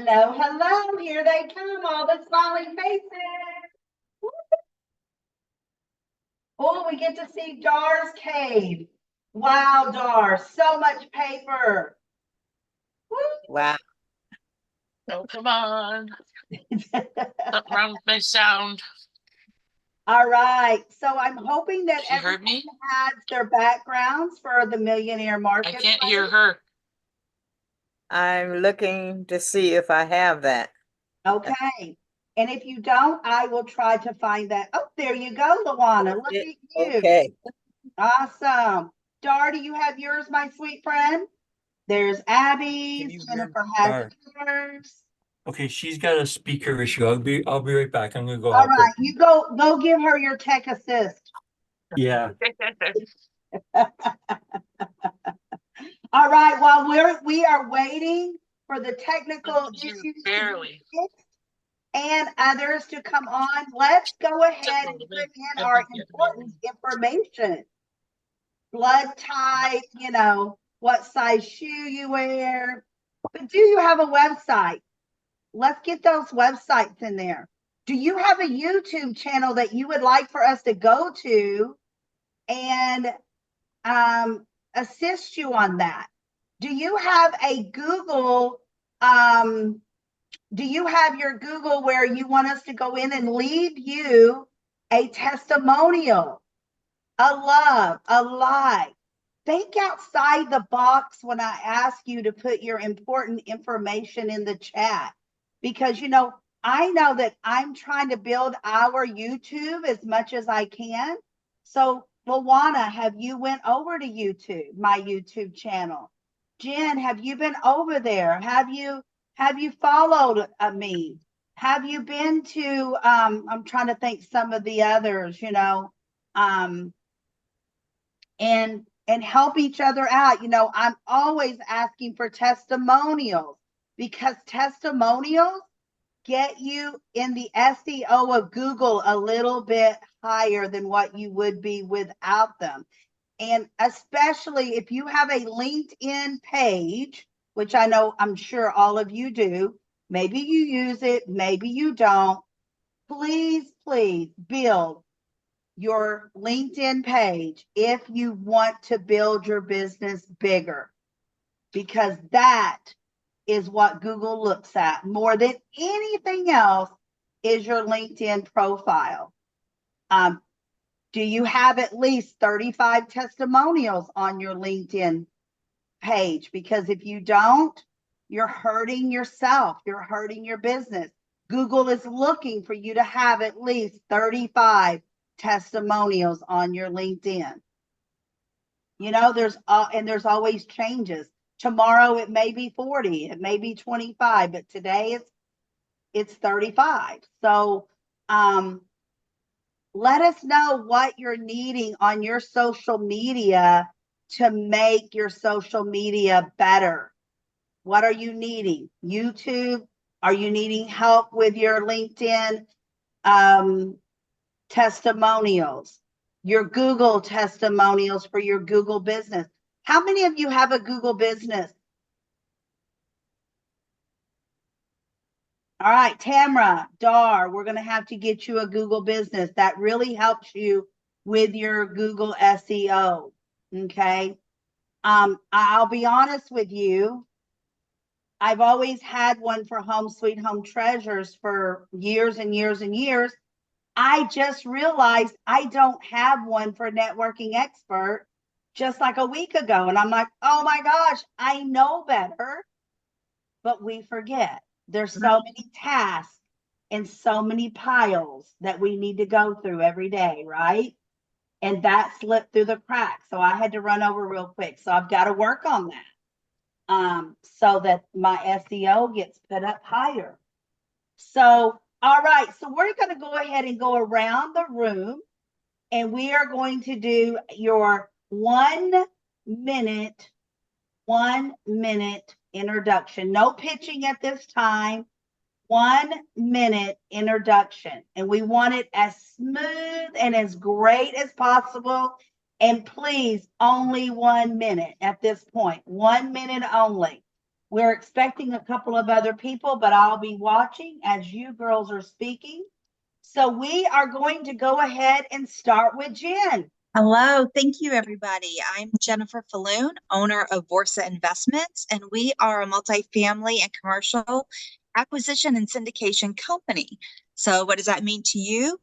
Hello, hello. Here they come, all the smiling faces. Oh, we get to see Dar's cave. Wow, Dar, so much paper. Wow. Oh, come on. Something wrong with my sound. All right. So I'm hoping that She heard everyone me? has their backgrounds for the Millionaire I Marketplace. can't hear her. I'm looking to see if I have that. Okay. And if you don't, I will try to find that. Oh, there you go, LaWanna. Look at you. Okay. Awesome. Dar, do you have yours, my sweet friend? There's Abby's. Jennifer has hers. Okay, she's got a speaker issue. I'll be right back. I'm gonna go All help her. right, you go give her your tech assist. Yeah. All right, while we are waiting for the technical issues barely and others to come on, let's go ahead and put in our important information. Blood type, what size shoe you wear. But do you have a website? Let's get those websites in there. Do you have a YouTube channel that you would like for us to go to and assist you on that? Do you have a Google? Do you have your Google where you want us to go in and leave you a testimonial, a love, a like? Think outside the box when I ask you to put your important information in the chat, because I know that I'm trying to build our YouTube as much as I can. So LaWanna, have you went over to YouTube, my YouTube channel? Jen, have you been over there? Have you followed me? Have you been to I'm trying to think some of the others, and help each other out. I'm always asking for testimonials, because testimonials get you in the SEO of Google a little bit higher than what you would be without them. And especially if you have a LinkedIn page, which I'm sure all of you do, maybe you use it, maybe you don't. Please build your LinkedIn page if you want to build your business bigger, because that is what Google looks at more than anything else, is your LinkedIn profile. Do you have at least 35 testimonials on your LinkedIn page? Because if you don't, you're hurting yourself. You're hurting your business. Google is looking for you to have at least 35 testimonials on your LinkedIn. There's always changes. Tomorrow it may be 40, it may be 25, but today it's 35. So let us know what you're needing on your social media to make your social media better. What are you needing? YouTube? Are you needing help with your LinkedIn testimonials? Your Google testimonials for your Google business? How many of you have a Google business? All right, Tamra, Dar, we're going to have to get you a Google business. That really helps you with your Google SEO. Okay. I'll be honest with you. I've always had one for Home Sweet Home Treasures for years and years and years. I just realized I don't have one for Networking Expert just like a week ago. And I'm like, oh my gosh, I know better, but we forget. There's so many tasks and so many piles that we need to go through every day, right? And that slipped through the cracks. So I had to run over real quick. So I've got to work on that so that my SEO gets put up higher. So, all right. So we're going to go ahead and go around the room, and we are going to do your 1 minute introduction. No pitching at this time. 1 minute introduction. And we want it as smooth and as great as possible. And please, only 1 minute at this point. 1 minute only. We're expecting a couple of other people, but I'll be watching as you girls are speaking. So we are going to go ahead and start with Jen. Hello, thank you, everybody. I'm Jennifer Falloon, owner of Borsa Investments, and we are a multifamily and commercial acquisition and syndication company. So, what does that mean to you?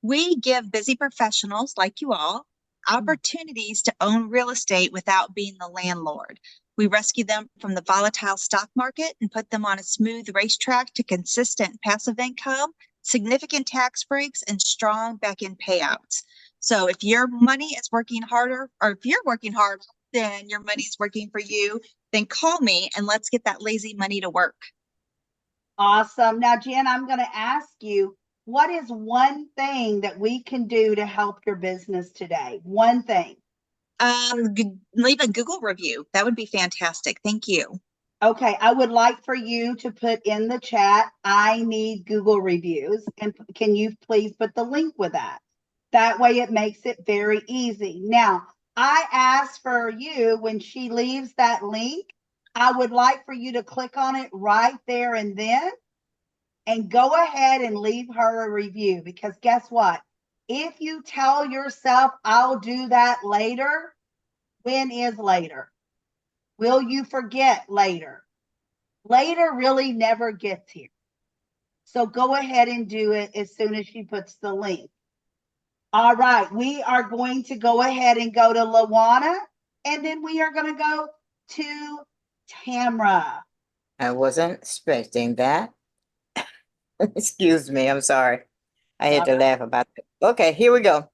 We give busy professionals like you all opportunities to own real estate without being the landlord. We rescue them from the volatile stock market and put them on a smooth racetrack to consistent passive income, significant tax breaks, and strong back-end payouts. So if your money is working harder, or if you're working hard, then your money's working for you, then call me and let's get that lazy money to work. Awesome. Now, Jen, I'm going to ask you, what is one thing that we can do to help your business today? One thing. Leave a Google review. That would be fantastic. Thank you. Okay, I would like for you to put in the chat, I need Google reviews. And can you please put the link with that? That way it makes it very easy. Now, I asked for you when she leaves that link, I would like for you to click on it right there and then and go ahead and leave her a review, because guess what? If you tell yourself, I'll do that later, when is later? Will you forget later? Later really never gets here. So go ahead and do it as soon as she puts the link. All right, we are going to go ahead and go to LaWanna, and then we are going to go to Tamra. I wasn't expecting that. Excuse me, I'm sorry. I had to laugh about it. Okay, here we go.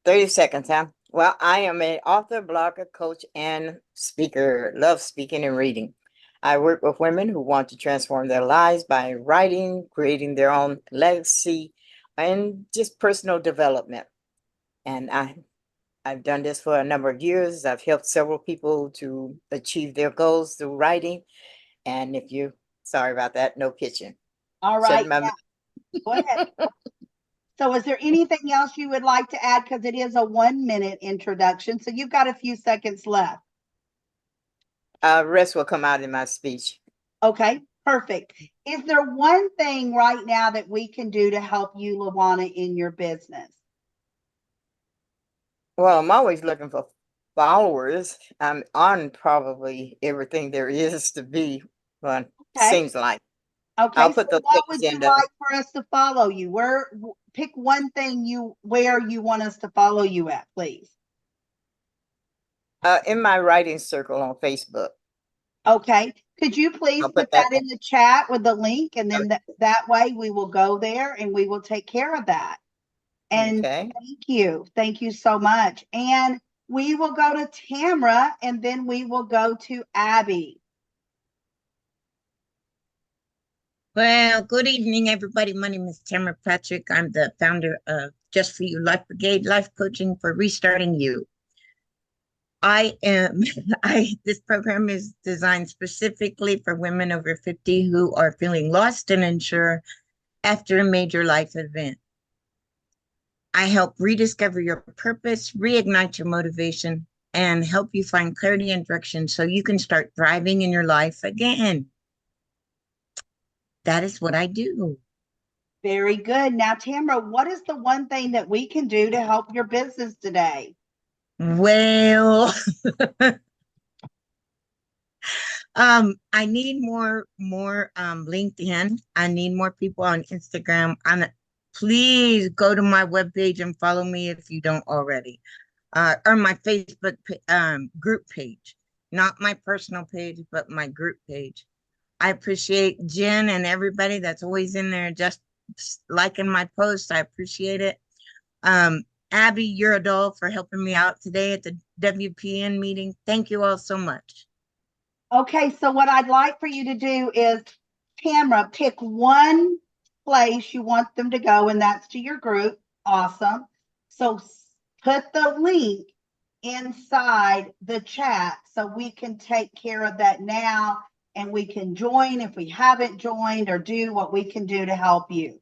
30 seconds, huh? Well, I am an author, blogger, coach, and speaker. Love speaking and reading. I work with women who want to transform their lives by writing, creating their own legacy, and just personal development. And I've done this for a number of years. I've helped several people to achieve their goals through writing. And if you, sorry about that, no kitchen. All right, go ahead. So is there anything else you would like to add? Because it is a 1-minute introduction. So you've got a few seconds left. Rest will come out in my speech. Okay, perfect. Is there one thing right now that we can do to help you, LaWanna, in your business? Well, I'm always looking for followers. I'm on probably everything there is to be, but seems like. Okay, I'll put so the what would links you in like for us to follow you? Pick one thing where you want us to follow you at, please. in my writing circle on Facebook. Okay, could you please I'll put that in the chat with the link, and then that way we will go there and we will take care of that. And Okay. Thank you so much. And we will go to Tamra, and then we will go to Abby. Well, good evening, everybody. My name is Tamara Patrick. I'm the founder of Just For You Life Brigade, life coaching for restarting you. This program is designed specifically for women over 50 who are feeling lost and unsure after a major life event. I help rediscover your purpose, reignite your motivation, and help you find clarity and direction so you can start thriving in your life again. That is what I do. Very good. Now, Tamara, what is the one thing that we can do to help your business today? Well, I need more LinkedIn. I need more people on Instagram. Please go to my webpage and follow me if you don't already. Or my Facebook group page, not my personal page, but my group page. I appreciate Jen and everybody that's always in there just liking my posts. I appreciate it. Abby, you're a doll for helping me out today at the WPN meeting. Thank you all so much. Okay, so what I'd like for you to do is, Tamara, pick one place you want them to go, and that's to your group. Awesome. So put the link inside the chat so we can take care of that now, and we can join if we haven't joined, or do what we can do to help you.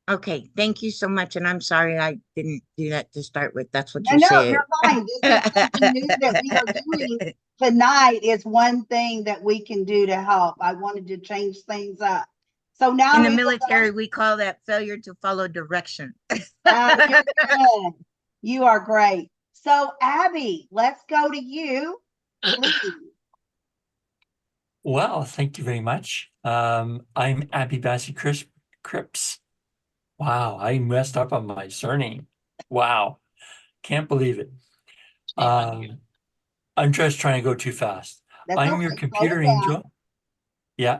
Okay, thank you so much. And I'm sorry I didn't do that to start with. That's what you No, said. you're fine. This is something new that we are doing tonight is one thing that we can do to help. I wanted to change things up. So now In the we will go- military, we call that failure to follow direction. You're good. You are great. So Abby, let's go to you, please. Well, thank you very much. I'm Abby Bassey Cripps. Wow, I messed up on my surname. Wow, can't believe it. Shame on you. I'm just trying to go too fast. That's I'm okay. your Slow it computer down. angel. Yeah,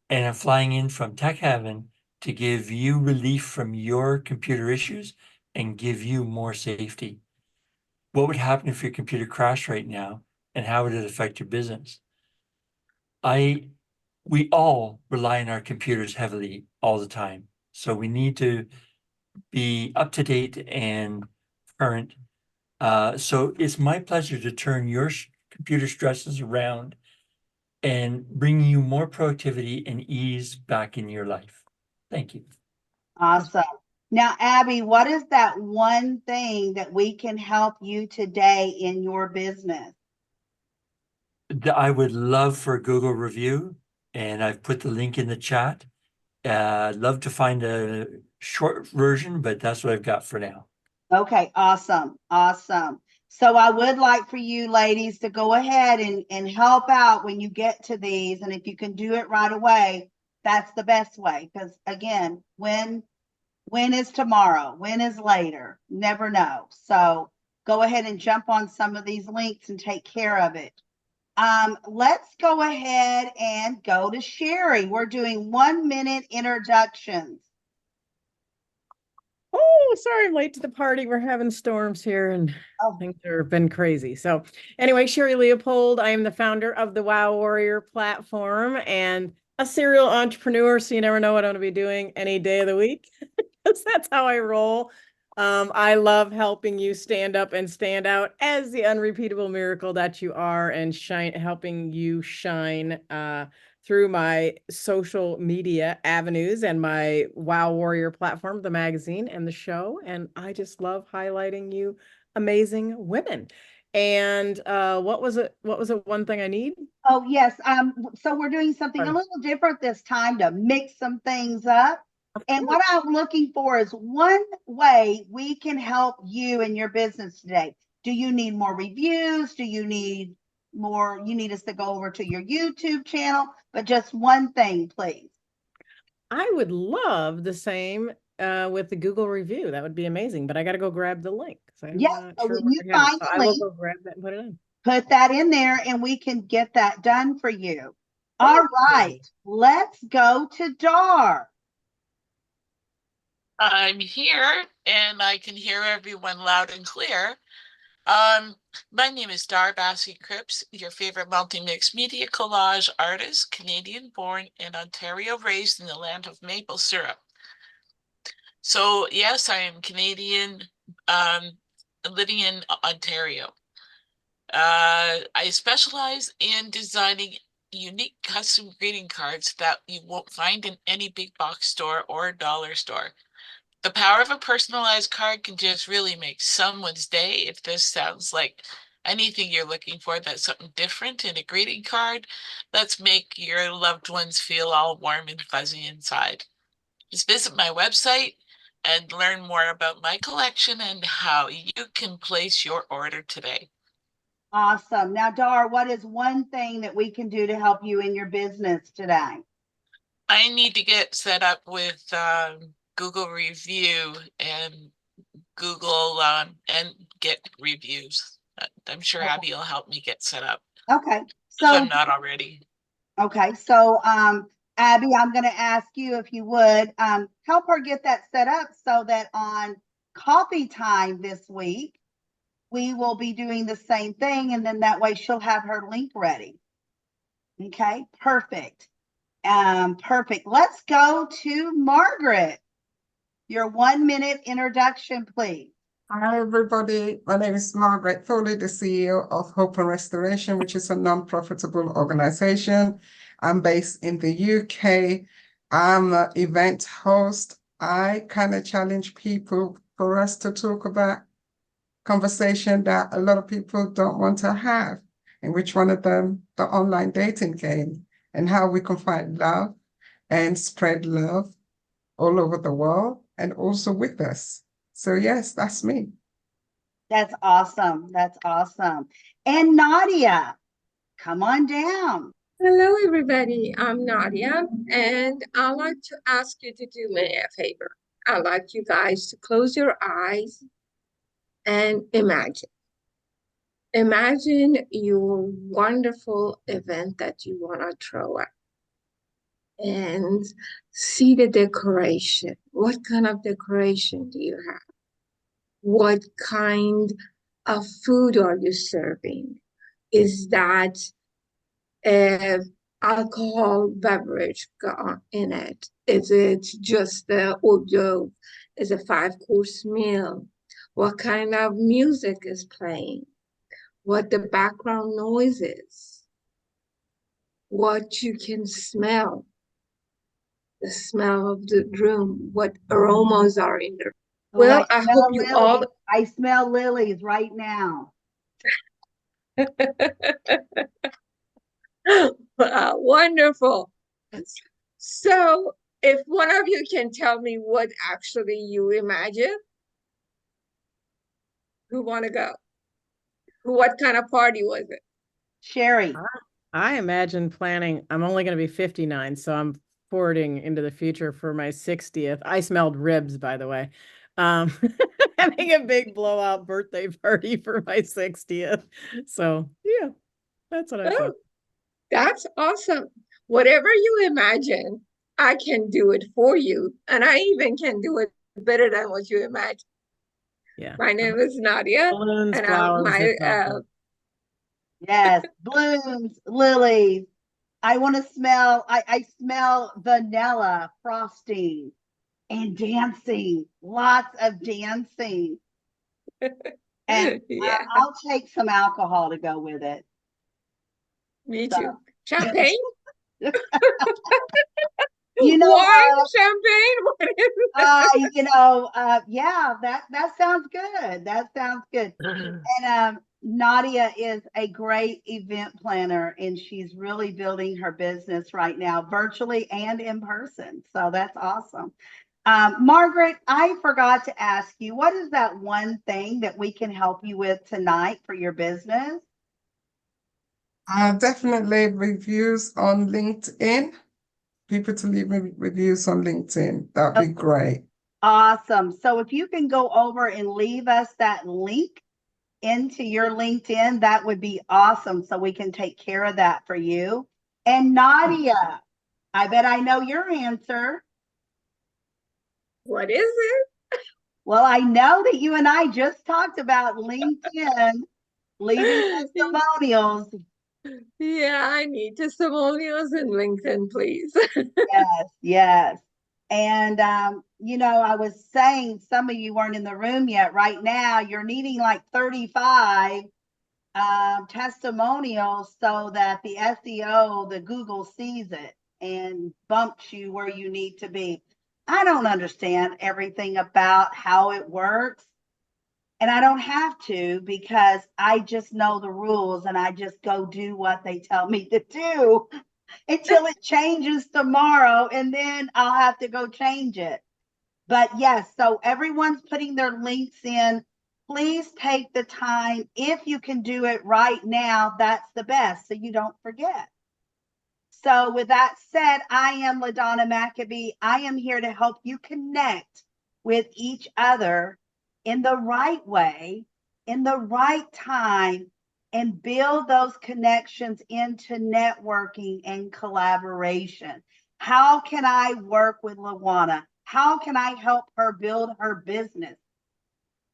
and I'm flying in from Tech Heaven to give you relief from your computer issues and give you more safety. What would happen if your computer crashed right now, and how would it affect your business? We all rely on our computers heavily all the time. So we need to be up to date and current. So it's my pleasure to turn your computer stresses around and bring you more productivity and ease back in your life. Thank you. Awesome. Now, Abby, what is that one thing that we can help you today in your business? I would love for a Google review, and I've put the link in the chat. I'd love to find a short version, but that's what I've got for now. Okay, awesome. Awesome. So I would like for you ladies to go ahead and help out when you get to these. And if you can do it right away, that's the best way. Because again, when is tomorrow? When is later? Never know. So go ahead and jump on some of these links and take care of it. Let's go ahead and go to Sherry. We're doing 1 minute introductions. Oh, sorry, I'm late to the party. We're having storms here and Oh. things have been crazy. So anyway, Sherry Leopold, I am the founder of the Wow Warrior platform and a serial entrepreneur. So you never know what I'm going to be doing any day of the week. That's how I roll. I love helping you stand up and stand out as the unrepeatable miracle that you are and helping you shine through my social media avenues and my Wow Warrior platform, the magazine and the show. And I just love highlighting you amazing women. And what was it? What was it? One thing I need? Oh, yes. So we're doing something a Pardon. little different this time to mix some things up. Of And course. what I'm looking for is one way we can help you in your business today. Do you need more reviews? Do you need more? You need us to go over to your YouTube channel, but just one thing, please. I would love the same with the Google review. That would be amazing, but I got to go grab the link. I'm Yes, not so sure when where you I have it. find So the I will link, go grab that and put it in. put that in there and we can get that done for you. All right, let's go to Dar. I'm here and I can hear everyone loud and clear. My name is Dar Bassey Cripps, your favorite multi-mix media collage artist, Canadian born in Ontario, raised in the land of maple syrup. So yes, I am Canadian, living in Ontario. I specialize in designing unique custom greeting cards that you won't find in any big box store or dollar store. The power of a personalized card can just really make someone's day. If this sounds like anything you're looking for, that's something different in a greeting card, let's make your loved ones feel all warm and fuzzy inside. Just visit my website and learn more about my collection and how you can place your order today. Awesome. Now, Dar, what is one thing that we can do to help you in your business today? I need to get set up with Google review and Google and get reviews. I'm sure Okay. Abby will help me get set up Okay. if So, I'm not already. okay. So, Abby, I'm going to ask you if you would help her get that set up so that on coffee time this week, we will be doing the same thing. And then that way she'll have her link ready. Okay. Perfect. Perfect. Let's go to Margaret. Your 1 minute introduction, please. Hi, everybody. My name is Margaret Foley, the CEO of Hope and Restoration, which is a non-profitable organization. I'm based in the UK. I'm an event host. I kind of challenge people for us to talk about conversation that a lot of people don't want to have. in which one of them, the online dating game, and how we can find love and spread love all over the world and also with us. So yes, that's me. That's awesome. That's awesome. And Nadia, come on down. Hello, everybody. I'm Nadia, and I'd like to ask you to do me a favor. I'd like you guys to close your eyes and imagine. Imagine your wonderful event that you want to throw at, and see the decoration. What kind of decoration do you have? What kind of food are you serving? Is that alcohol beverage in it? Is it just the hors d'oeuvre? Is it a 5-course meal? What kind of music is playing? What the background noise is? What you can smell? The smell of the room? What aromas are in the room? Well, I hope you all. I smell lilies right now. Wow, wonderful. So, if one of you can tell me what actually you imagine, who want to go? What kind of party was it? Sherry. I imagine planning, I'm only going to be 59, so I'm forwarding into the future for my 60th. I smelled ribs, by the way. Having a big blowout birthday party for my 60th. So yeah, that's what I thought. That's awesome. Whatever you imagine, I can do it for you. And I even can do it better than what you imagine. Yeah. My name is Nadia. Balloons, and flowers, yes, blooms, lilies. I want to smell, I smell vanilla frosting and dancing, lots of dancing. And yeah. I'll take some alcohol to go with it. Me too. Champagne? You know, wine, champagne. What is it? Yeah, that sounds good. That sounds good. And Nadia is a great event planner, and she's really building her business right now, virtually and in person. So that's awesome. Margaret, I forgot to ask you, what is that one thing that we can help you with tonight for your business? Definitely reviews on LinkedIn. People to leave me reviews on LinkedIn. That'd be great. Awesome. So if you can go over and leave us that link into your LinkedIn, that would be awesome. So we can take care of that for you. And Nadia, I bet I know your answer. What is it? Well, I know that you and I just talked about LinkedIn leaving testimonials. Yeah, I need testimonials in LinkedIn, please. Yes. And, I was saying some of you weren't in the room yet. Right now, you're needing like 35 testimonials so that the SEO, the Google sees it and bumps you where you need to be. I don't understand everything about how it works. And I don't have to, because I just know the rules and I just go do what they tell me to do until it changes tomorrow, and then I'll have to go change it. But yes, so everyone's putting their links in. Please take the time. If you can do it right now, that's the best, so you don't forget. So with that said, I am LaDonna McAbee. I am here to help you connect with each other in the right way, in the right time, and build those connections into networking and collaboration. How can I work with LaWanna? How can I help her build her business?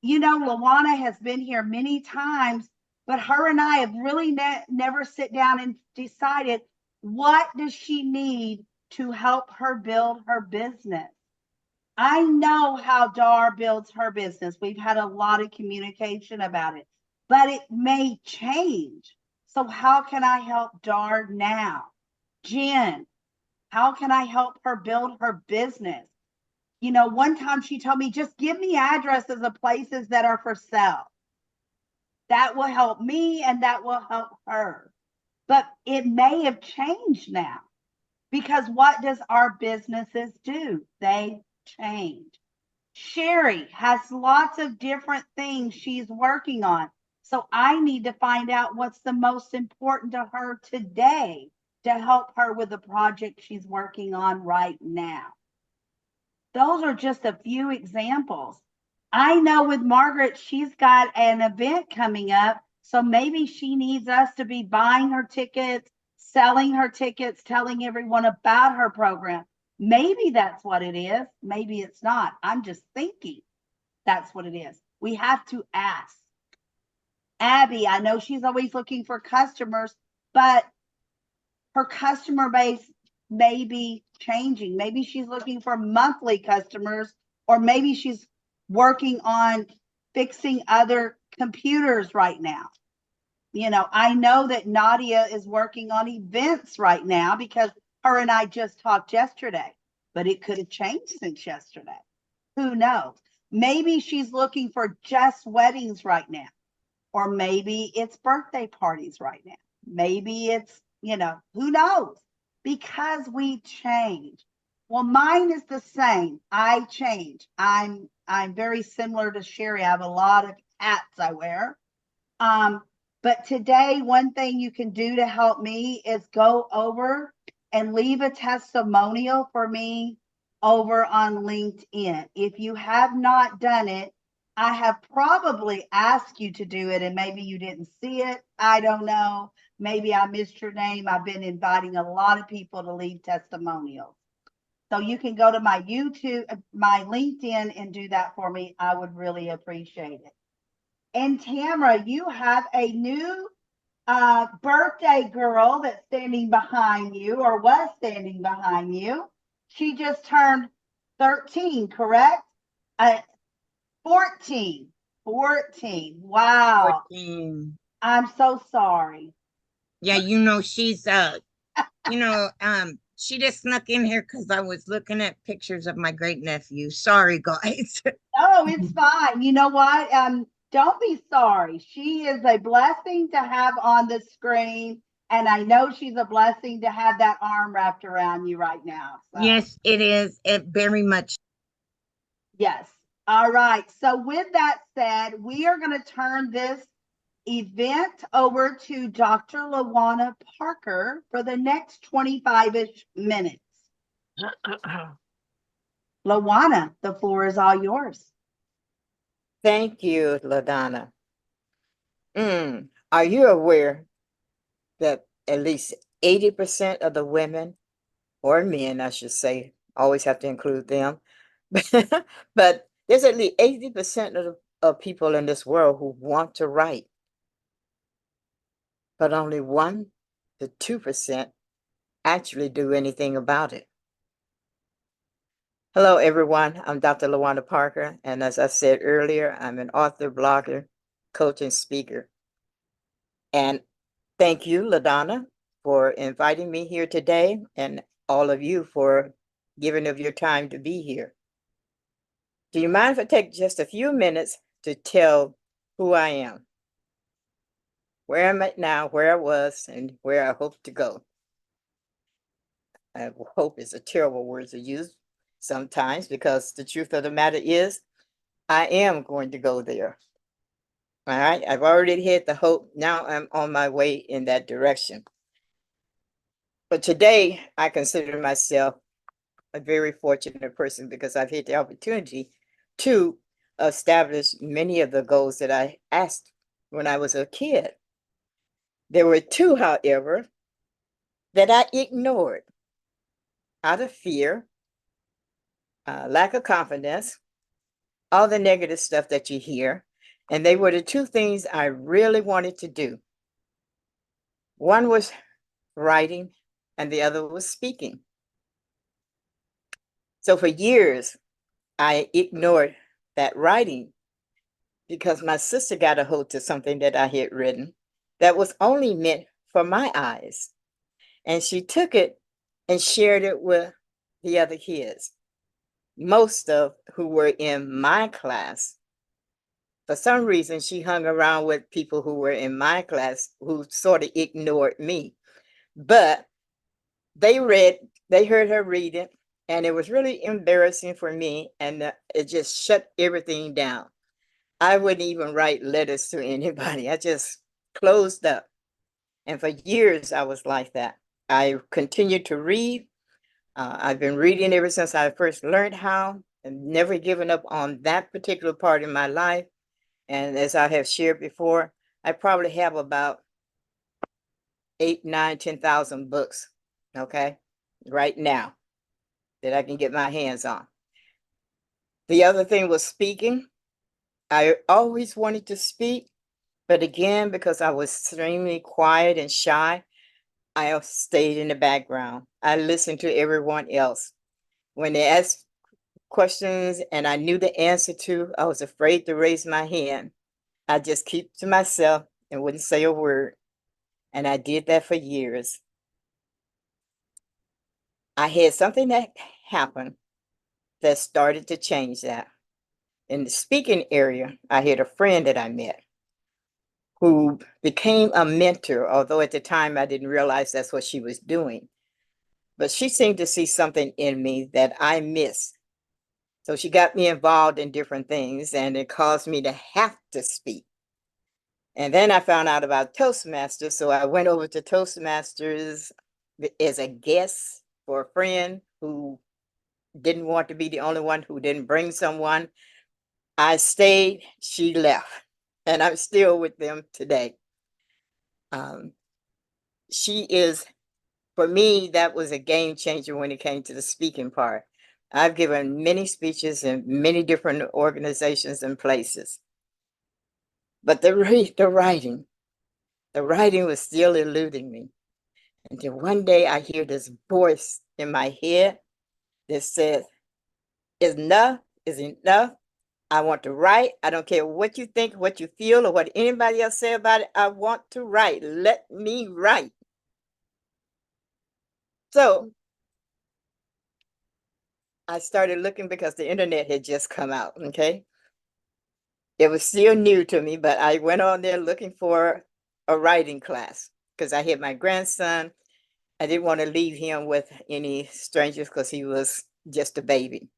LaWanna has been here many times, but her and I have really never sit down and decided, what does she need to help her build her business? I know how Dar builds her business. We've had a lot of communication about it, but it may change. So how can I help Dar now? Jen, how can I help her build her business? One time she told me, just give me addresses of places that are for sale. That will help me and that will help her. But it may have changed now, because what does our businesses do? They change. Sherry has lots of different things she's working on. So I need to find out what's the most important to her today to help her with the project she's working on right now. Those are just a few examples. I know with Margaret, she's got an event coming up. So maybe she needs us to be buying her tickets, selling her tickets, telling everyone about her program. Maybe that's what it is. Maybe it's not. I'm just thinking that's what it is. We have to ask. Abby, I know she's always looking for customers, but her customer base may be changing. Maybe she's looking for monthly customers, or maybe she's working on fixing other computers right now. You know, I know that Nadia is working on events right now because her and I just talked yesterday, but it could have changed since yesterday. Who knows? Maybe she's looking for just weddings right now, or maybe it's birthday parties right now. Maybe it's, you know, who knows? Because we change. Well, mine is the same. I change. I'm very similar to Sherry. I have a lot of hats I wear. But today, one thing you can do to help me is go over and leave a testimonial for me over on LinkedIn. If you have not done it, I have probably asked you to do it and maybe you didn't see it. I don't know. Maybe I missed your name. I've been inviting a lot of people to leave testimonials. So you can go to my YouTube, my LinkedIn, and do that for me. I would really appreciate it. And Tamara, you have a new birthday girl that's standing behind you, or was standing behind you. She just turned 13, correct? 14. 14. Wow. 14. I'm so sorry. Yeah, she's she just snuck in here because I was looking at pictures of my great nephew. Sorry, guys. Oh, it's fine. You know what? Don't be sorry. She is a blessing to have on the screen. And I know she's a blessing to have that arm wrapped around you right now. So. Yes, it is. It very much. Yes. All right. So with that said, we are going to turn this event over to Dr. LaWanna Parker for the next 25-ish minutes. LaWanna, the floor is all yours. Thank you, LaDonna. Are you aware that at least 80% of the women, or men, I should say, always have to include them, but there's at least 80% of people in this world who want to write, but only 1 to 2% actually do anything about it. Hello, everyone. I'm Dr. LaWanna Parker, and as I said earlier, I'm an author, blogger, coach, and speaker. And thank you, LaDonna, for inviting me here today, and all of you for giving of your time to be here. Do you mind if I take just a few minutes to tell who I am, where I'm at now, where I was, and where I hope to go? Hope is a terrible word to use sometimes, because the truth of the matter is I am going to go there. All right, I've already hit the hope. Now I'm on my way in that direction. But today I consider myself a very fortunate person because I've had the opportunity to establish many of the goals that I asked when I was a kid. There were 2, however, that I ignored out of fear, lack of confidence, all the negative stuff that you hear. And they were the 2 things I really wanted to do. One was writing and the other was speaking. So for years, I ignored that writing because my sister got a hold to something that I had written that was only meant for my eyes. And she took it and shared it with the other kids, most of who were in my class. for some reason, she hung around with people who were in my class who sort of ignored me. But they heard her read it, and it was really embarrassing for me, and it just shut everything down. I wouldn't even write letters to anybody. I just closed up. And for years, I was like that. I continued to read. I've been reading ever since I first learned how, and never given up on that particular part in my life. And as I have shared before, I probably have about 8, 9, 10,000 books, okay, right now that I can get my hands on. The other thing was speaking. I always wanted to speak, but again, because I was extremely quiet and shy, I stayed in the background. I listened to everyone else. When they asked questions and I knew the answer to, I was afraid to raise my hand. I just keep to myself and wouldn't say a word. And I did that for years. I had something that happened that started to change that. In the speaking area, I had a friend that I met who became a mentor, although at the time I didn't realize that's what she was doing. But she seemed to see something in me that I missed. So she got me involved in different things, and it caused me to have to speak. And then I found out about Toastmasters, so I went over to Toastmasters as a guest for a friend who didn't want to be the only one who didn't bring someone. I stayed, she left, and I'm still with them today. She is, for me, that was a game changer when it came to the speaking part. I've given many speeches in many different organizations and places. But the writing was still eluding me. Until one day I hear this voice in my head that says, enough is enough. I want to write. I don't care what you think, what you feel, or what anybody else say about it. I want to write. Let me write. So I started looking because the internet had just come out, okay? It was still new to me, but I went on there looking for a writing class because I had my grandson. I didn't want to leave him with any strangers because he was just a baby.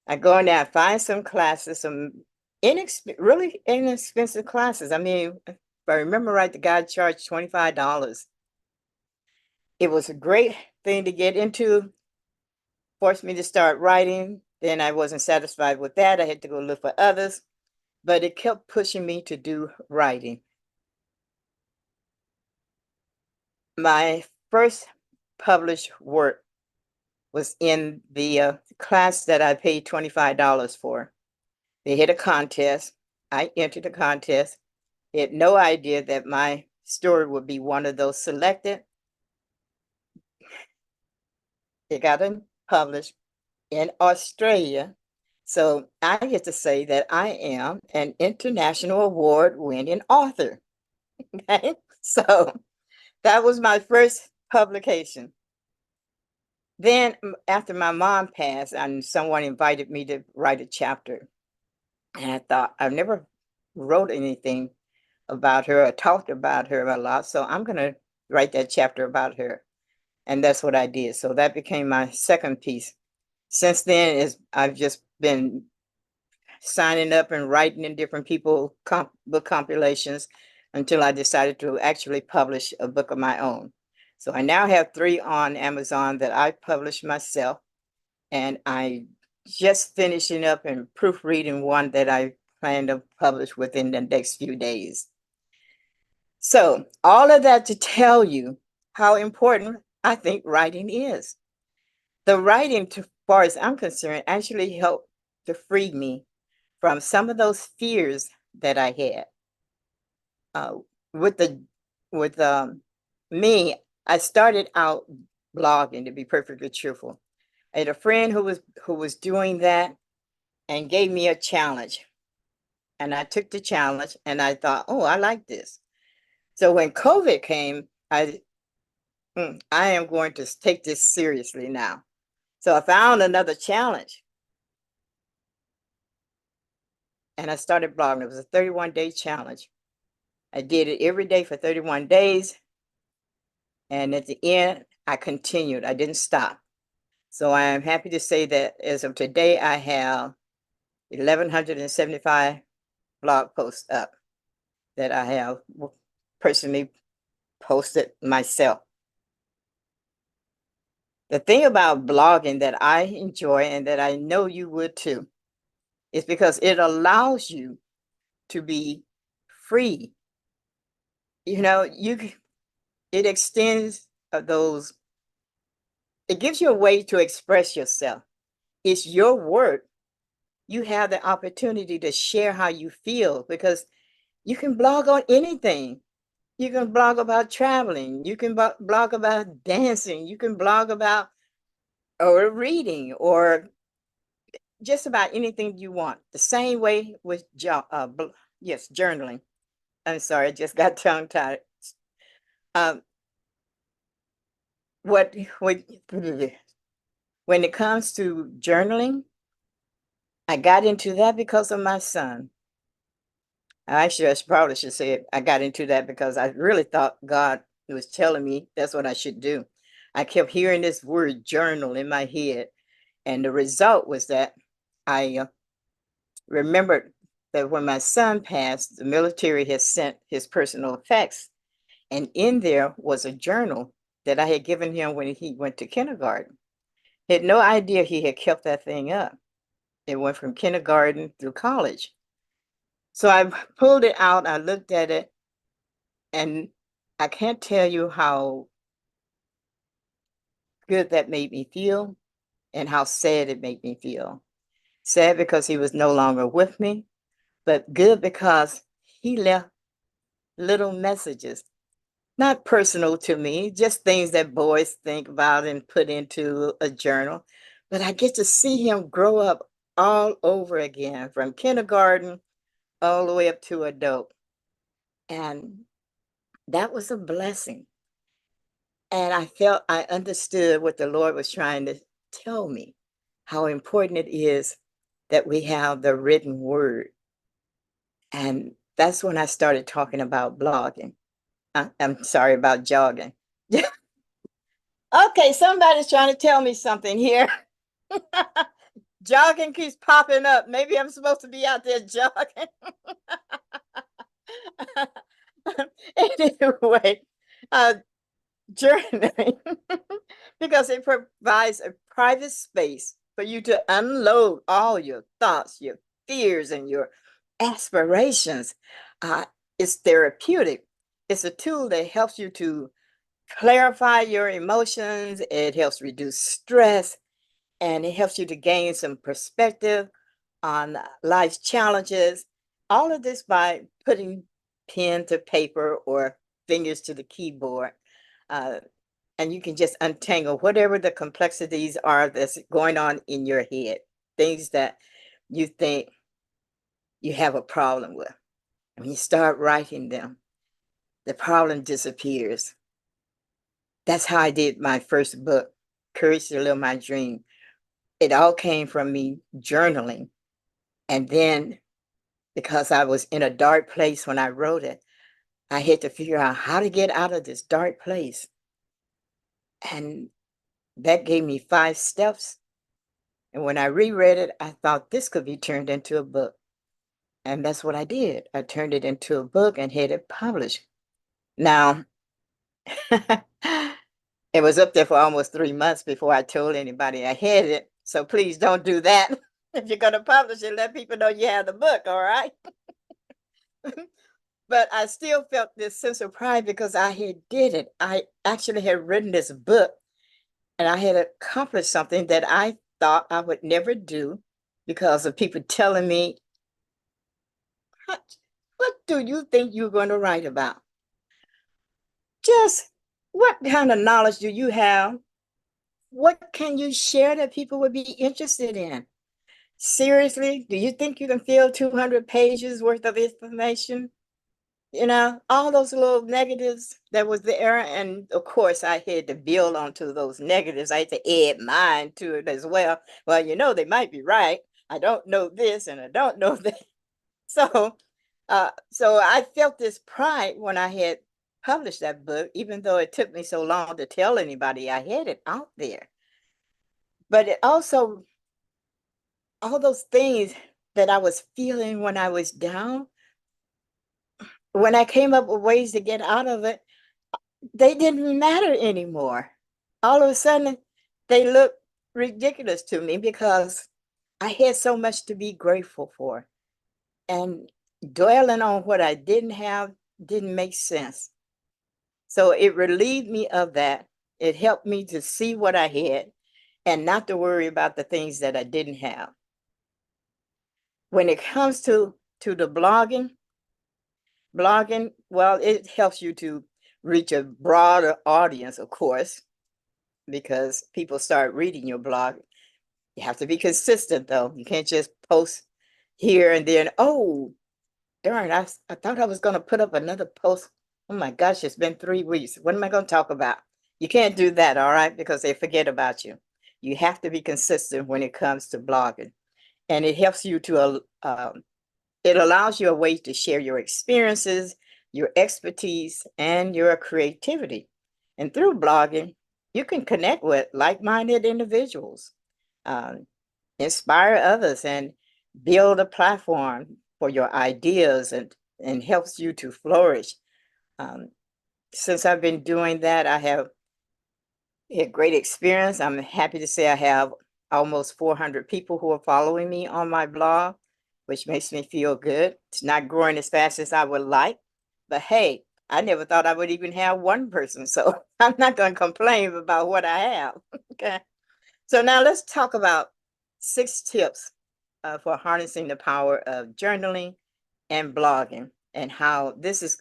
I go in there and find some classes, some really inexpensive classes. I mean, if I remember right, the guy charged $25. It was a great thing to get into, forced me to start writing. Then I wasn't satisfied with that. I had to go look for others, but it kept pushing me to do writing. My first published work was in the class that I paid $25 for. They had a contest. I entered the contest. They had no idea that my story would be one of those selected. It got published in Australia. So I get to say that I am an international award-winning author. Okay, so that was my first publication. Then after my mom passed, and someone invited me to write a chapter. And I thought, I've never wrote anything about her or talked about her a lot, so I'm going to write that chapter about her. And that's what I did. So that became my second piece. Since then, I've just been signing up and writing in different people book compilations until I decided to actually publish a book of my own. So I now have 3 on Amazon that I published myself, and I just finishing up and proofreading one that I plan to publish within the next few days. So all of that to tell you how important I think writing is. The writing, as far as I'm concerned, actually helped to free me from some of those fears that I had. With me, I started out blogging, to be perfectly truthful. I had a friend who was doing that and gave me a challenge. And I took the challenge and I thought, oh, I like this. So when COVID came, I am going to take this seriously now. So I found another challenge. and I started blogging. It was a 31-day challenge. I did it every day for 31 days. And at the end, I continued. I didn't stop. So I am happy to say that as of today, I have 1,175 blog posts up that I have personally posted myself. The thing about blogging that I enjoy and that I know you would too is because it allows you to be free. You know, it extends those, it gives you a way to express yourself. It's your work. You have the opportunity to share how you feel because you can blog on anything. You can blog about traveling. You can blog about dancing. You can blog about or reading or just about anything you want. The same way with journaling. I'm sorry, I just got tongue tied. Um, what when it comes to journaling, I got into that because of my son. Actually, I probably should say it. I got into that because I really thought God was telling me that's what I should do. I kept hearing this word journal in my head, and the result was that I remembered that when my son passed, the military had sent his personal effects, and in there was a journal that I had given him when he went to kindergarten. He had no idea he had kept that thing up. It went from kindergarten through college. So I pulled it out, I looked at it, and I can't tell you how good that made me feel and how sad it made me feel. Sad because he was no longer with me, but good because he left little messages, not personal to me, just things that boys think about and put into a journal. But I get to see him grow up all over again from kindergarten all the way up to adult. And that was a blessing. And I felt I understood what the Lord was trying to tell me, how important it is that we have the written word. And that's when I started talking about blogging. I'm sorry about jogging. Okay, somebody's trying to tell me something here. Jogging keeps popping up. Maybe I'm supposed to be out there jogging. Anyway, journaling because it provides a private space for you to unload all your thoughts, your fears, and your aspirations. It's therapeutic. It's a tool that helps you to clarify your emotions. It helps reduce stress, and it helps you to gain some perspective on life's challenges. All of this by putting pen to paper or fingers to the keyboard. And you can just untangle whatever the complexities are that's going on in your head, things that you think you have a problem with. And when you start writing them, the problem disappears. That's how I did my first book, Courage to Live My Dream. It all came from me journaling. And then because I was in a dark place when I wrote it, I had to figure out how to get out of this dark place. And that gave me 5 steps. And when I reread it, I thought this could be turned into a book. And that's what I did. I turned it into a book and had it published. Now, it was up there for almost 3 months before I told anybody I had it. So please don't do that. If you're going to publish it, let people know you have the book, all right? But I still felt this sense of pride because I had did it. I actually had written this book and I had accomplished something that I thought I would never do because of people telling me, what do you think you're going to write about? Just what kind of knowledge do you have? What can you share that people would be interested in? Seriously, do you think you can fill 200 pages worth of information? You know, all those little negatives that was there. And of course, I had to build onto those negatives. I had to add mine to it as well. Well, you know, they might be right. I don't know this and I don't know that. So, so I felt this pride when I had published that book, even though it took me so long to tell anybody I had it out there. But it also, all those things that I was feeling when I was down, when I came up with ways to get out of it, they didn't matter anymore. All of a sudden, they looked ridiculous to me because I had so much to be grateful for. And dwelling on what I didn't have didn't make sense. So it relieved me of that. It helped me to see what I had and not to worry about the things that I didn't have. When it comes to the blogging, well, it helps you to reach a broader audience, of course, because people start reading your blog. You have to be consistent, though. You can't just post here and then, oh, darn, I thought I was going to put up another post. Oh my gosh, it's been 3 weeks. What am I going to talk about? You can't do that, all right, because they forget about you. You have to be consistent when it comes to blogging. And it helps you to, it allows you a way to share your experiences, your expertise, and your creativity. And through blogging, you can connect with like-minded individuals, inspire others, and build a platform for your ideas and helps you to flourish. Since I've been doing that, I have had great experience. I'm happy to say I have almost 400 people who are following me on my blog, which makes me feel good. It's not growing as fast as I would like, but hey, I never thought I would even have one person, so I'm not going to complain about what I have. Okay. So now let's talk about 6 tips for harnessing the power of journaling and blogging and how this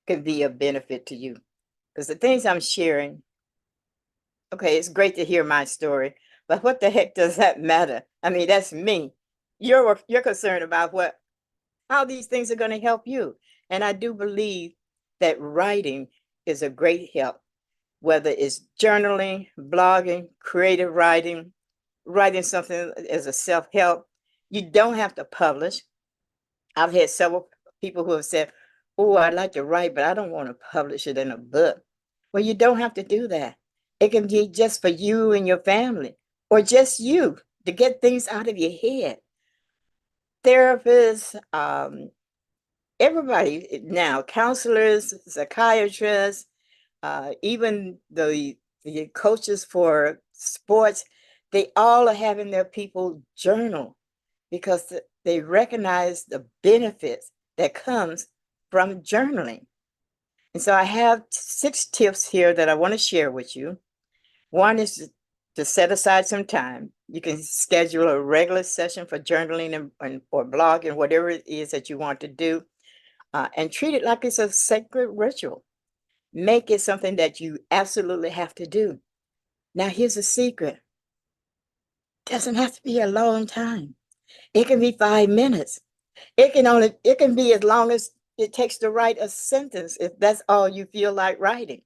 can be a benefit to you. Because the things I'm sharing, okay, it's great to hear my story, but what the heck does that matter? I mean, that's me. You're concerned about how these things are going to help you. And I do believe that writing is a great help, whether it's journaling, blogging, creative writing, writing something as a self-help. You don't have to publish. I've had several people who have said, oh, I'd like to write, but I don't want to publish it in a book. Well, you don't have to do that. It can be just for you and your family, or just you to get things out of your head. Therapists, everybody now, counselors, psychiatrists, even the coaches for sports, they all are having their people journal because they recognize the benefits that comes from journaling. And so I have 6 tips here that I want to share with you. One is to set aside some time. You can schedule a regular session for journaling and or blogging, whatever it is that you want to do, and treat it like it's a sacred ritual. Make it something that you absolutely have to do. Now, here's a secret. It doesn't have to be a long time. It can be 5 minutes. It can be as long as it takes to write a sentence if that's all you feel like writing.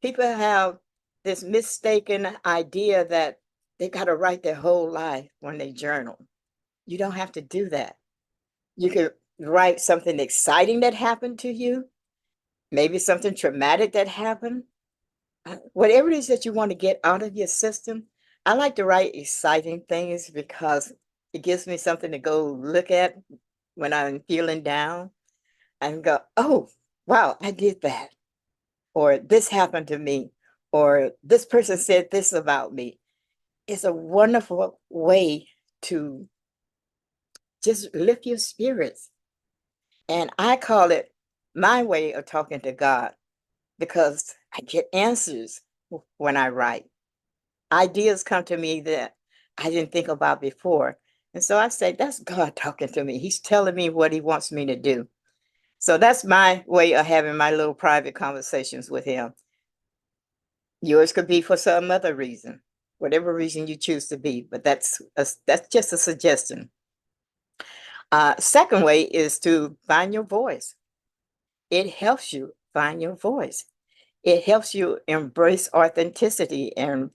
People have this mistaken idea that they got to write their whole life when they journal. You don't have to do that. You can write something exciting that happened to you, maybe something traumatic that happened. Whatever it is that you want to get out of your system. I like to write exciting things because it gives me something to go look at when I'm feeling down and go, oh, wow, I did that. Or this happened to me. Or this person said this about me. It's a wonderful way to just lift your spirits. And I call it my way of talking to God because I get answers when I write. Ideas come to me that I didn't think about before. And so I say, that's God talking to me. He's telling me what he wants me to do. So that's my way of having my little private conversations with him. Yours could be for some other reason, whatever reason you choose to be, but that's just a suggestion. Second way is to find your voice. It helps you find your voice. It helps you embrace authenticity and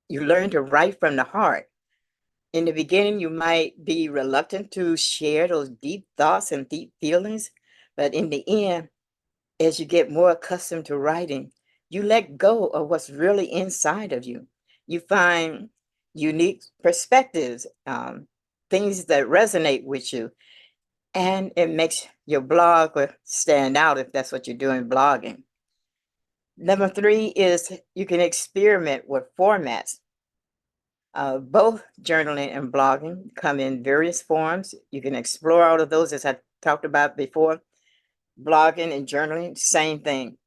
you learn to write from the heart. In the beginning, you might be reluctant to share those deep thoughts and deep feelings, but in the end, as you get more accustomed to writing, you let go of what's really inside of you. You find unique perspectives, things that resonate with you, and it makes your blog stand out if that's what you're doing, blogging. Number 3 is you can experiment with formats. Both journaling and blogging come in various forms. You can explore all of those, as I talked about before. Blogging and journaling, same thing.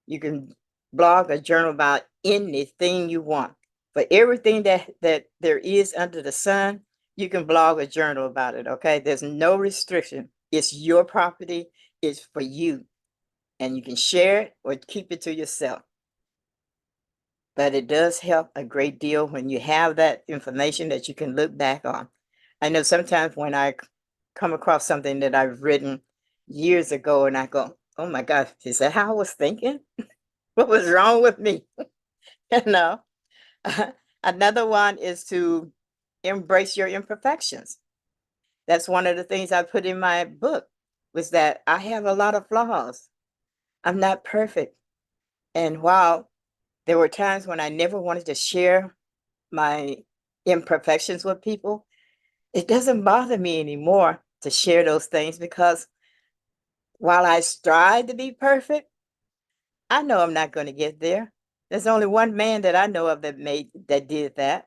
You can blog or journal about anything you want. For everything that there is under the sun, you can blog or journal about it, okay? There's no restriction. It's your property. It's for you. And you can share it or keep it to yourself. But it does help a great deal when you have that information that you can look back on. I know sometimes when I come across something that I've written years ago and I go, oh my gosh, is that how I was thinking? What was wrong with me? You know, another one is to embrace your imperfections. That's one of the things I put in my book, was that I have a lot of flaws. I'm not perfect. And while there were times when I never wanted to share my imperfections with people, it doesn't bother me anymore to share those things, because while I strive to be perfect, I know I'm not going to get there. There's only one man that I know of that did that,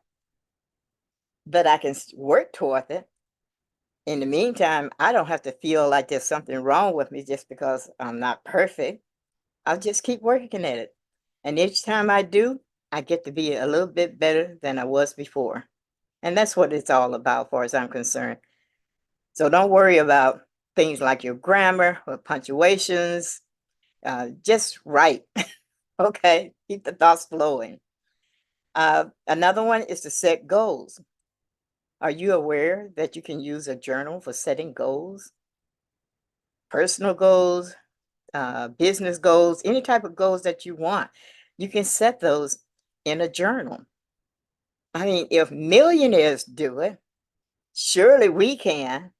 but I can work toward it. In the meantime, I don't have to feel like there's something wrong with me just because I'm not perfect. I'll just keep working at it. And each time I do, I get to be a little bit better than I was before. And that's what it's all about, as far as I'm concerned. So don't worry about things like your grammar or punctuations. Just write. Okay, keep the thoughts flowing. Another one is to set goals. Are you aware that you can use a journal for setting goals? Personal goals, business goals, any type of goals that you want. You can set those in a journal. I mean, if millionaires do it, surely we can.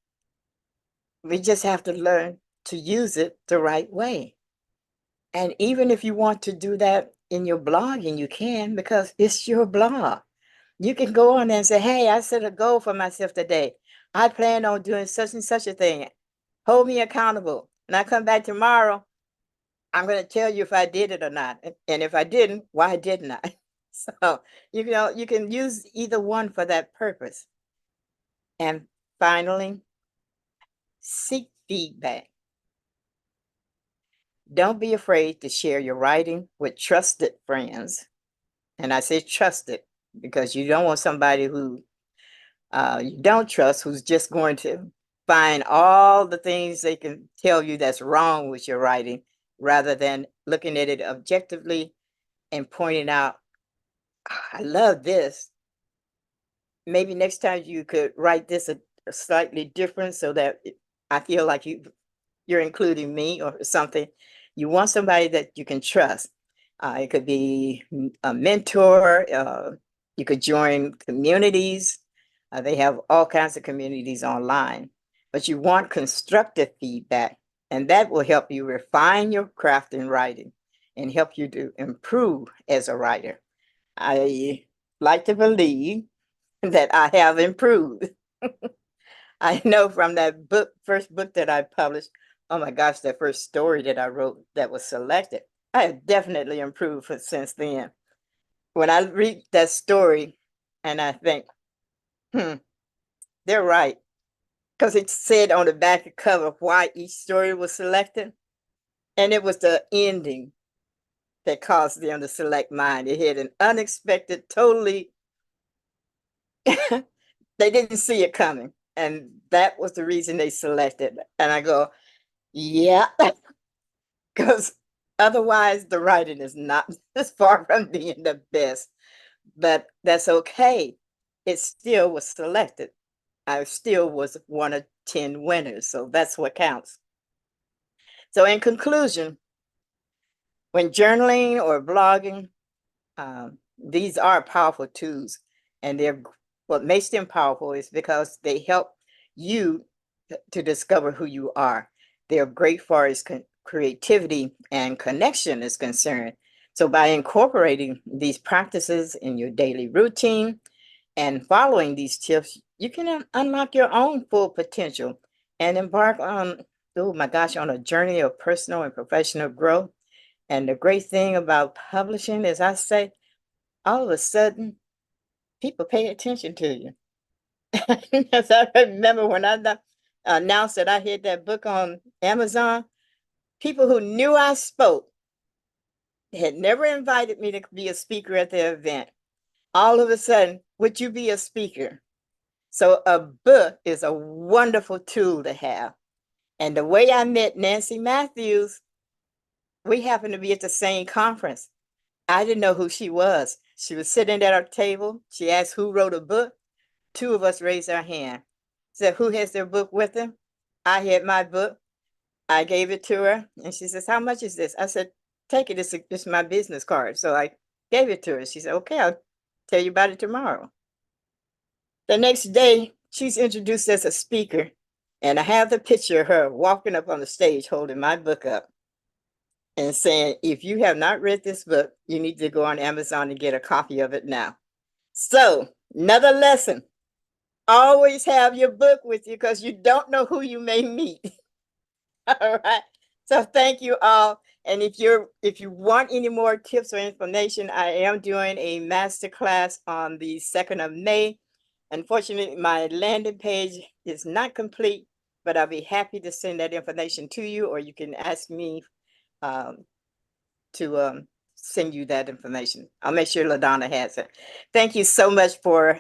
We just have to learn to use it the right way. And even if you want to do that in your blogging, you can, because it's your blog. You can go on there and say, hey, I set a goal for myself today. I plan on doing such and such a thing. Hold me accountable. And I come back tomorrow, I'm going to tell you if I did it or not. And if I didn't, why didn't I? So, you can use either one for that purpose. And finally, seek feedback. Don't be afraid to share your writing with trusted friends. And I say trusted because you don't want somebody who you don't trust, who's just going to find all the things they can tell you that's wrong with your writing, rather than looking at it objectively and pointing out, I love this. Maybe next time you could write this a slightly different, so that I feel like you're including me or something. You want somebody that you can trust. It could be a mentor. You could join communities. They have all kinds of communities online, but you want constructive feedback, and that will help you refine your craft in writing and help you to improve as a writer. I like to believe that I have improved. I know from that first book that I published, oh my gosh, that first story that I wrote that was selected, I have definitely improved since then. When I read that story and I think, they're right. Because it said on the back of cover why each story was selected. And it was the ending that caused them to select mine. It had an unexpected, totally, they didn't see it coming. And that was the reason they selected. And I go, yeah, because otherwise the writing is not as far from being the best. But that's okay. It still was selected. I still was one of 10 winners. So that's what counts. So in conclusion, when journaling or blogging, these are powerful tools, and they're what makes them powerful is because they help you to discover who you are. They're great for as creativity and connection is concerned. So by incorporating these practices in your daily routine and following these tips, you can unlock your own full potential and embark on, oh my gosh, on a journey of personal and professional growth. And the great thing about publishing is, I say, all of a sudden, people pay attention to you. Because I remember when I announced that I had that book on Amazon, people who knew I spoke had never invited me to be a speaker at their event. All of a sudden, would you be a speaker? So a book is a wonderful tool to have. And the way I met Nancy Matthews, we happened to be at the same conference. I didn't know who she was. She was sitting at our table. She asked who wrote a book. Two of us raised our hand. Said, who has their book with them? I had my book. I gave it to her. And she says, how much is this? I said, take it. It's my business card. So I gave it to her. She said, okay, I'll tell you about it tomorrow. The next day, she's introduced as a speaker. And I have the picture of her walking up on the stage holding my book up and saying, if you have not read this book, you need to go on Amazon and get a copy of it now. So another lesson, always have your book with you because you don't know who you may meet. All right. So thank you all. And if you want any more tips or information, I am doing a masterclass on the 2nd of May. Unfortunately, my landing page is not complete, but I'll be happy to send that information to you, or you can ask me to send you that information. I'll make sure LaDonna has it. Thank you so much for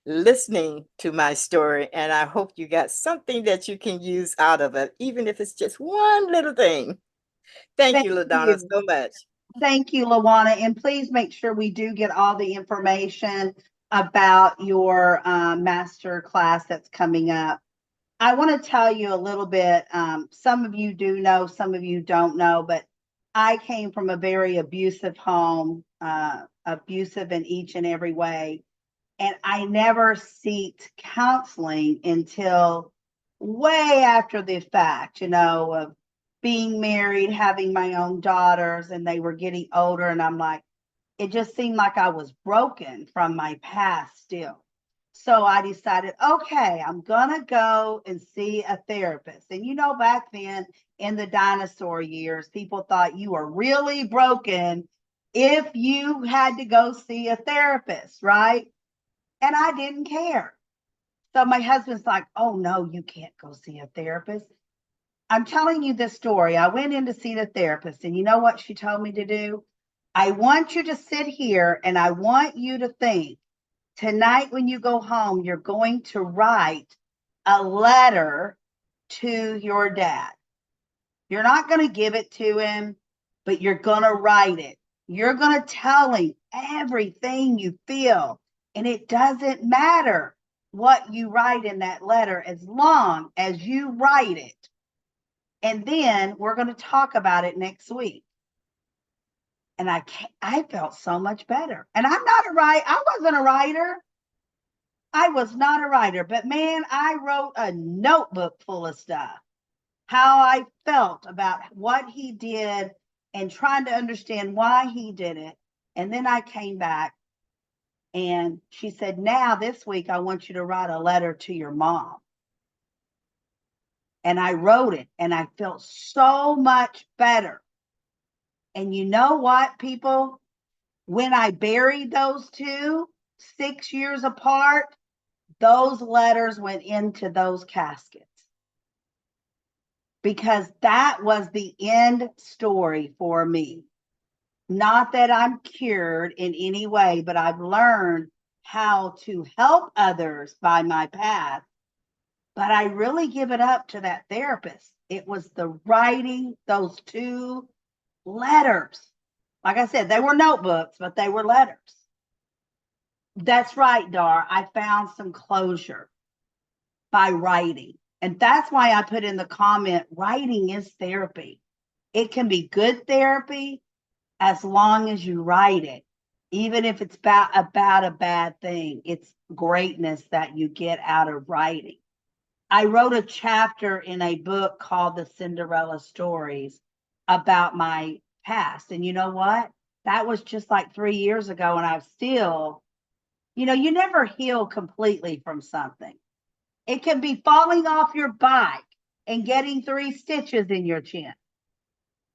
listening to my story, and I hope you got something that you can use out of it, even if it's just one little thing. Thank you, LaDonna, so much. Thank you, LaWanna. And please make sure we do get all the information about your master class that's coming up. I want to tell you a little bit. Some of you do know, some of you don't know, but I came from a very abusive home, abusive in each and every way. And I never sought counseling until way after the fact, of being married, having my own daughters, and they were getting older. And I'm like, it just seemed like I was broken from my past still. So I decided, okay, I'm going to go and see a therapist. And back then in the dinosaur years, people thought you were really broken if you had to go see a therapist, right? And I didn't care. So my husband's like, oh, no, you can't go see a therapist. I'm telling you this story. I went in to see the therapist, and you know what she told me to do? I want you to sit here, and I want you to think, tonight when you go home, you're going to write a letter to your dad. You're not going to give it to him, but you're going to write it. You're going to tell him everything you feel. And it doesn't matter what you write in that letter as long as you write it. And then we're going to talk about it next week. And I felt so much better. And I wasn't a writer. I was not a writer, but man, I wrote a notebook full of stuff. How I felt about what he did and trying to understand why he did it. And then I came back and she said, now this week, I want you to write a letter to your mom. And I wrote it and I felt so much better. And you know what, people? When I buried those two, 6 years apart, those letters went into those caskets. Because that was the end story for me. Not that I'm cured in any way, but I've learned how to help others by my path. But I really give it up to that therapist. It was the writing those two letters. Like I said, they were notebooks, but they were letters. That's right, Dar. I found some closure by writing. And that's why I put in the comment, writing is therapy. It can be good therapy as long as you write it. Even if it's about a bad thing, it's greatness that you get out of writing. I wrote a chapter in a book called The Cinderella Stories about my past. And you know what? That was just like 3 years ago. And I've still, you never heal completely from something. It can be falling off your bike and getting 3 stitches in your chin.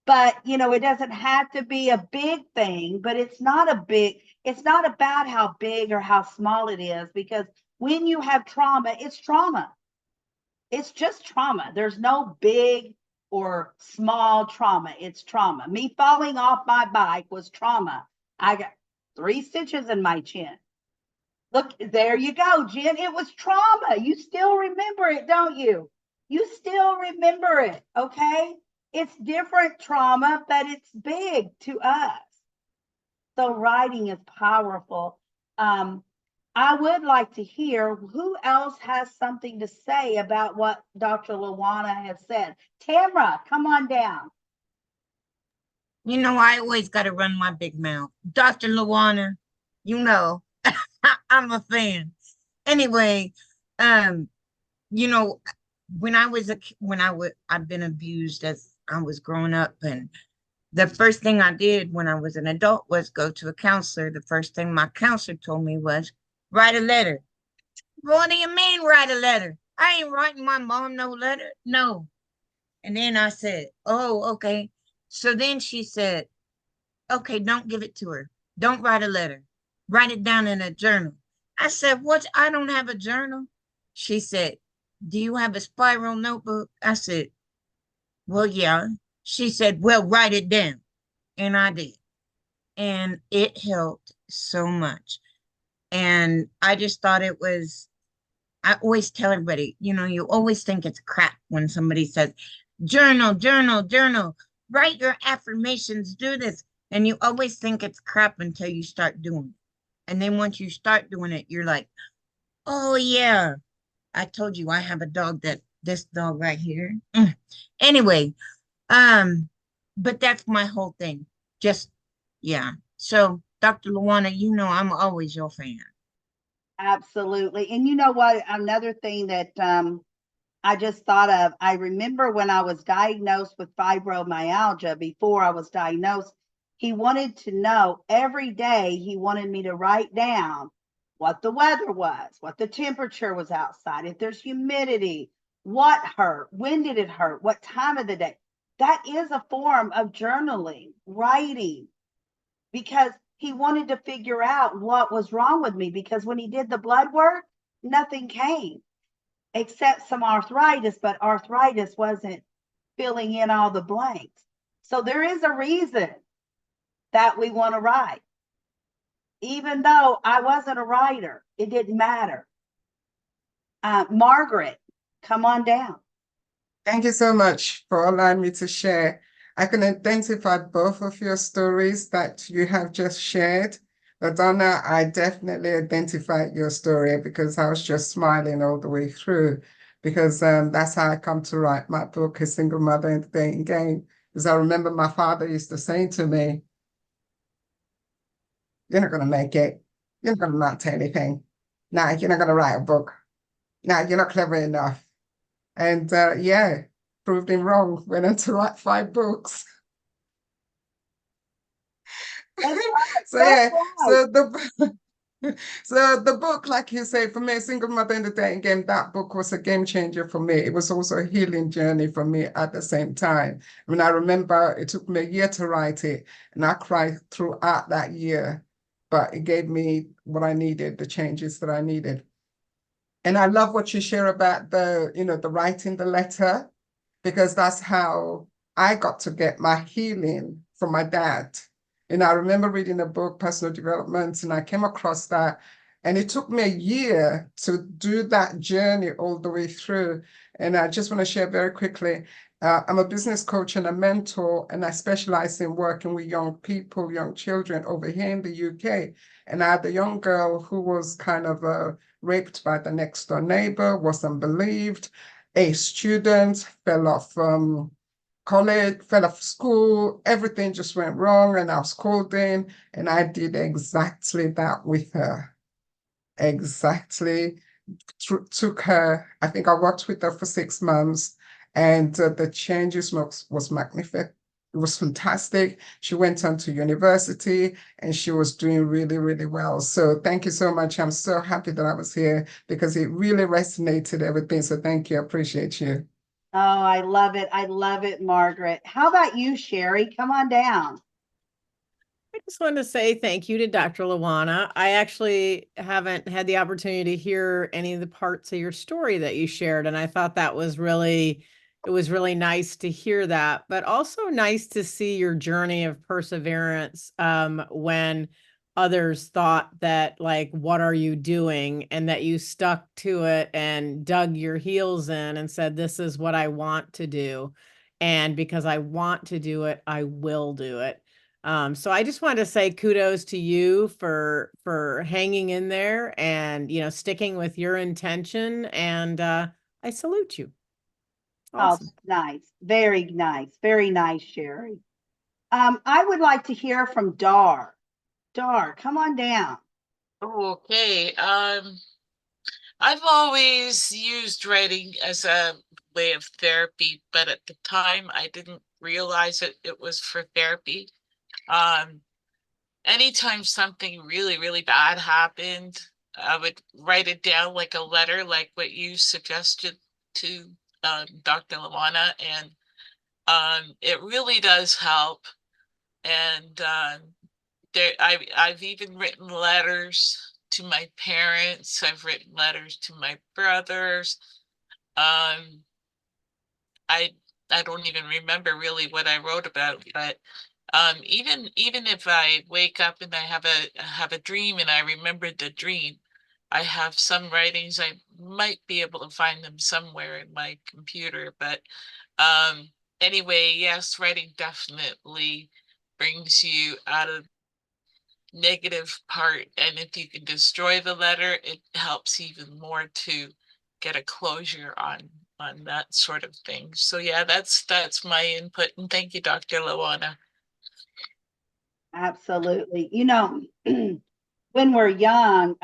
But, it doesn't have to be a big thing, but it's not about how big or how small it is, because when you have trauma, it's trauma. It's just trauma. There's no big or small trauma. It's trauma. Me falling off my bike was trauma. I got 3 stitches in my chin. Look, there you go, Jen. It was trauma. You still remember it, don't you? You still remember it, okay? It's different trauma, but it's big to us. So writing is powerful. I would like to hear who else has something to say about what Dr. LaWanna has said. Tamara, come on down. I always got to run my big mouth. Dr. LaWanna, I'm a fan. Anyway, when I've been abused as I was growing up, and the first thing I did when I was an adult was go to a counselor. The first thing my counselor told me was, write a letter. What do you mean, write a letter? I ain't writing my mom no letter. No. And then I said, oh, okay. So then she said, okay, don't give it to her. Don't write a letter. Write it down in a journal. I said, what? I don't have a journal. She said, do you have a spiral notebook? I said, well, yeah. She said, well, write it down. And I did. And it helped so much. And I just thought I always tell everybody, you always think it's crap when somebody says, journal, journal, journal, write your affirmations, do this. And you always think it's crap until you start doing it. And then once you start doing it, you're like, oh yeah, I told you I have a dog this dog right here. Anyway, but that's my whole thing. Just, yeah. So Dr. LaWanna, I'm always your fan. Absolutely. And you know what? Another thing that I just thought of, I remember when I was diagnosed with fibromyalgia, before I was diagnosed, he wanted to know every day, he wanted me to write down what the weather was, what the temperature was outside, if there's humidity, what hurt, when did it hurt, what time of the day. That is a form of journaling, writing, because he wanted to figure out what was wrong with me, because when he did the blood work, nothing came except some arthritis, but arthritis wasn't filling in all the blanks. So there is a reason that we want to write. Even though I wasn't a writer, it didn't matter. Margaret, come on down. Thank you so much for allowing me to share. I can identify both of your stories that you have just shared. LaDonna, I definitely identified your story because I was just smiling all the way through, because that's how I come to write my book, A Single Mother in the Dating Game. Because I remember my father used to say to me, you're not going to make it. You're not going to amount to anything. Nah, you're not going to write a book. Nah, you're not clever enough. And yeah, proved him wrong. Went on to write 5 books. So yeah, so the book, like you say, for me, A Single Mother in the Dating Game, that book was a game changer for me. It was also a healing journey for me at the same time. I mean, I remember it took me a year to write it, and I cried throughout that year, but it gave me what I needed, the changes that I needed. And I love what you share about the writing the letter, because that's how I got to get my healing from my dad. And I remember reading a book, Personal Development, and I came across that. And it took me a year to do that journey all the way through. And I just want to share very quickly, I'm a business coach and a mentor, and I specialize in working with young people, young children over here in the UK. And I had a young girl who was kind of raped by the next door neighbor, wasn't believed, a student, fell off college, fell off school, everything just went wrong, and I was called in, and I did exactly that with her. exactly took her. I think I worked with her for 6 months, and the changes was magnificent. It was fantastic. She went on to university and she was doing really, really well. So thank you so much. I'm so happy that I was here because it really resonated everything. So thank you. I appreciate you. Oh, I love it. I love it, Margaret. How about you, Sherry? Come on down. I just wanted to say thank you to Dr. LaWanna. I actually haven't had the opportunity to hear any of the parts of your story that you shared, and I thought that was really, it was really nice to hear that, but also nice to see your journey of perseverance when others thought that, like, what are you doing? And that you stuck to it and dug your heels in and said, this is what I want to do. And because I want to do it, I will do it. So I just wanted to say kudos to you for hanging in there and, you know, sticking with your intention, and I salute you. Awesome. Oh, nice. Very nice. Very nice, Sherry. I would like to hear from Dar. Dar, come on down. Okay. I've always used writing as a way of therapy, but at the time I didn't realize it was for therapy. Anytime something really, really bad happened, I would write it down like a letter, like what you suggested to Dr. LaWanna, and it really does help. And I've even written letters to my parents. I've written letters to my brothers. Um, I I don't even remember really what I wrote about, but even if I wake up and I have a dream and I remembered the dream, I have some writings. I might be able to find them somewhere in my computer, but anyway, yes, writing definitely brings you out of negative part, and if you can destroy the letter, it helps even more to get a closure on that sort of thing. So yeah, that's my input, and thank you, Dr. LaWanna. Absolutely. You know, when we're young,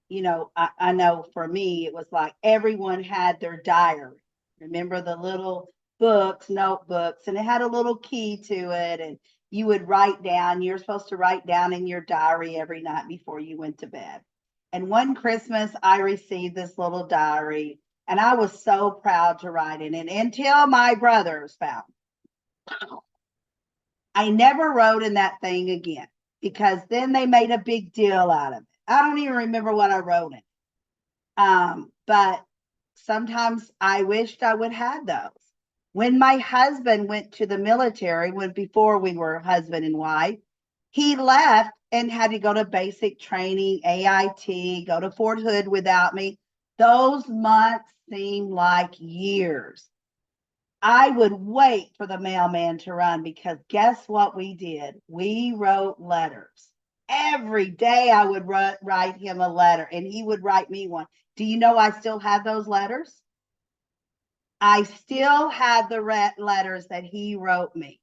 you know, I know for me, it was like everyone had their diary. Remember the little books, notebooks, and it had a little key to it. And you would write down, you're supposed to write down in your diary every night before you went to bed. And one Christmas, I received this little diary, and I was so proud to write in it until my brothers found it. I never wrote in that thing again because then they made a big deal out of it. I don't even remember what I wrote in. But sometimes I wished I would have those. When my husband went to the military, before we were husband and wife, he left and had to go to basic training, AIT, go to Fort Hood without me. Those months seemed like years. I would wait for the mailman to run because guess what we did? We wrote letters. Every day I would write him a letter and he would write me one. Do you know I still have those letters? I still have the letters that he wrote me.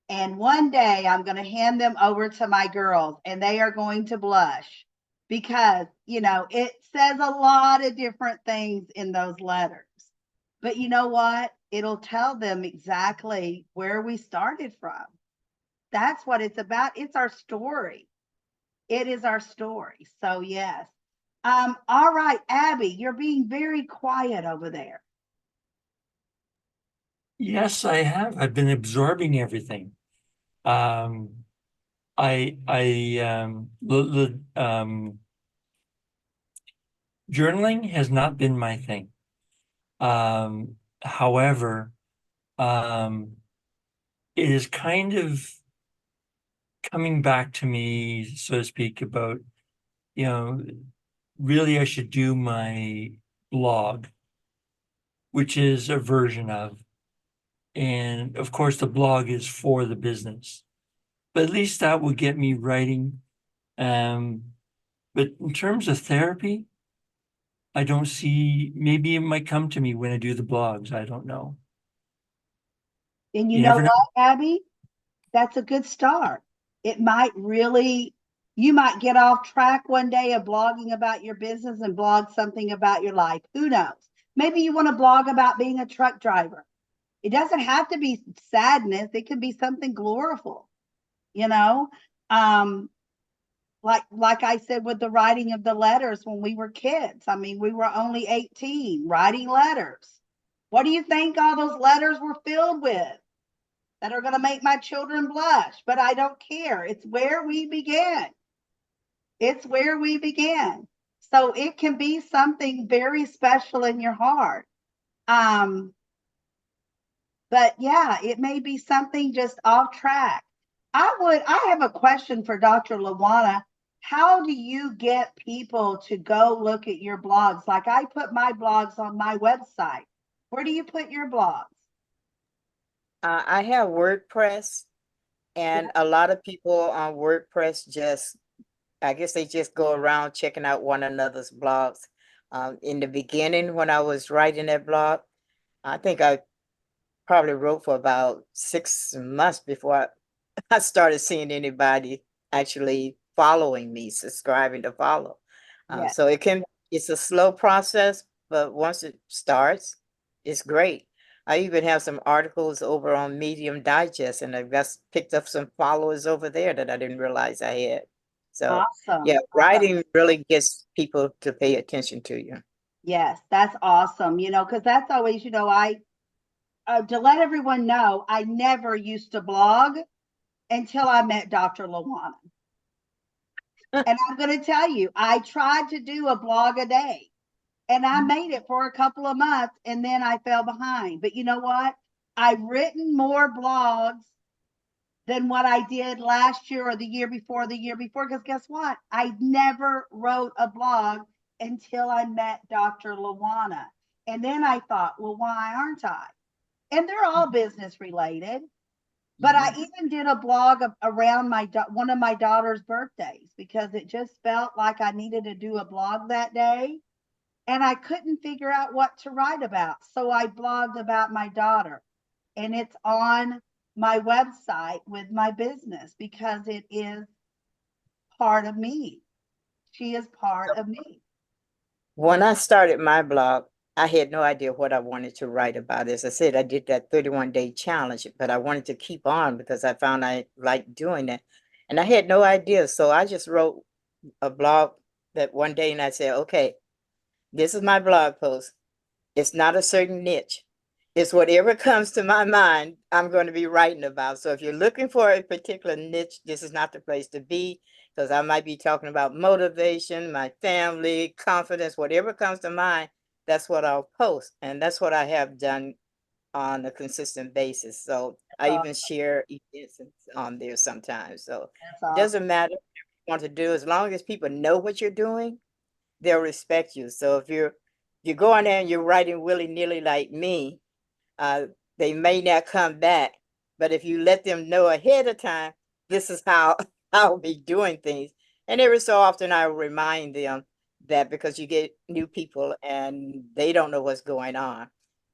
And one day I'm going to hand them over to my girls and they are going to blush because, you know, it says a lot of different things in those letters. But you know what? It'll tell them exactly where we started from. That's what it's about. It's our story. It is our story. So yes. All right, Abby, you're being very quiet over there. Yes, I have. I've been absorbing everything. Journaling has not been my thing. However, it is kind of coming back to me, so to speak, about, you know, really I should do my blog, which is a version of, and of course the blog is for the business, but at least that will get me writing. But in terms of therapy, I don't see, maybe it might come to me when I do the blogs. I don't know. And you You know never know. what, Abby? That's a good start. It might really You might get off track one day of blogging about your business and blog something about your life. Who knows? Maybe you want to blog about being a truck driver. It doesn't have to be sadness. It can be something gloriful, you know? Like I said, with the writing of the letters when we were kids. I mean, we were only 18 writing letters. What do you think all those letters were filled with that are going to make my children blush? But I don't care. It's where we began. It's where we began. So it can be something very special in your heart. But yeah, it may be something just off track. I have a question for Dr. LaWanna. How do you get people to go look at your blogs? Like I put my blogs on my website. Where do you put your blogs? I have WordPress, and a lot of people on WordPress I guess they just go around checking out one another's blogs. In the beginning, when I was writing that blog, I think I probably wrote for about 6 months before I started seeing anybody actually following me, subscribing to follow. Yes. So it's a slow process, but once it starts, it's great. I even have some articles over on Medium Digest, and I've just picked up some followers over there that I didn't realize I had. So Awesome. yeah, Awesome. writing really gets people to pay attention to you. Yes, that's awesome. You know, because that's always, you know, to let everyone know, I never used to blog until I met Dr. LaWanna. And I'm going to tell you, I tried to do a blog a day and I made it for a couple of months and then I fell behind. But you know what? I've written more blogs than what I did last year or the year before, because guess what? I never wrote a blog until I met Dr. LaWanna. And then I thought, well, why aren't I? And they're all business related. But I even did a blog around one of my daughter's birthdays because it just felt like I needed to do a blog that day. And I couldn't figure out what to write about. So I blogged about my daughter. And it's on my website with my business because it is part of me. She is part of me. When I started my blog, I had no idea what I wanted to write about. As I said, I did that 31-day challenge, but I wanted to keep on because I found I liked doing it. And I had no idea. So I just wrote a blog that one day and I said, okay, this is my blog post. It's not a certain niche. It's whatever comes to my mind, I'm going to be writing about. So if you're looking for a particular niche, this is not the place to be, because I might be talking about motivation, my family, confidence, whatever comes to mind, that's what I'll post. And that's what I have done on a consistent basis. So I even share events on there sometimes. So it doesn't matter what you want to do, as long as people know what you're doing, they'll respect you. So if you go on there and you're writing willy-nilly like me, they may not come back. But if you let them know ahead of time, this is how I'll be doing things. And every so often I remind them that, because you get new people and they don't know what's going on.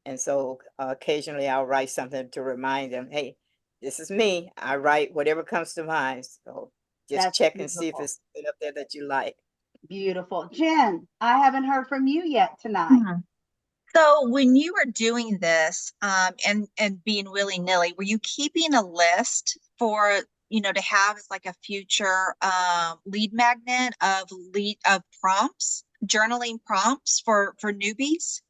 And so occasionally I'll write something to remind them, hey, this is me. I write whatever comes to mind. So just That's check beautiful. and see if it's up there that you like. Beautiful. Jen, I haven't heard from you yet tonight. So when you were doing this, and being willy-nilly, were you keeping a list for, to have as like a future lead magnet of prompts, journaling prompts for newbies?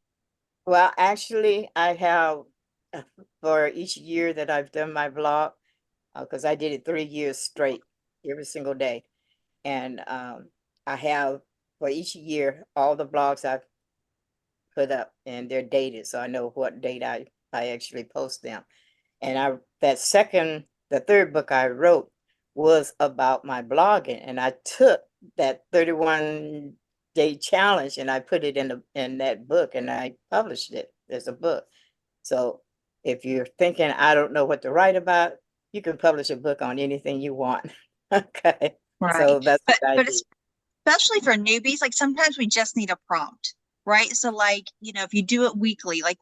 Well, actually, I have for each year that I've done my blog, because I did it 3 years straight, every single day. And I have for each year all the blogs I've put up, and they're dated, so I know what date I actually post them. And the third book I wrote was about my blogging, and I took that 31-day challenge and I put it in that book and I published it as a book. So if you're thinking, I don't know what to write about, you can publish a book on anything you want. Okay. Right. So that's what I But did. especially for newbies, like sometimes we just need a prompt, right? So like, if you do it weekly, like,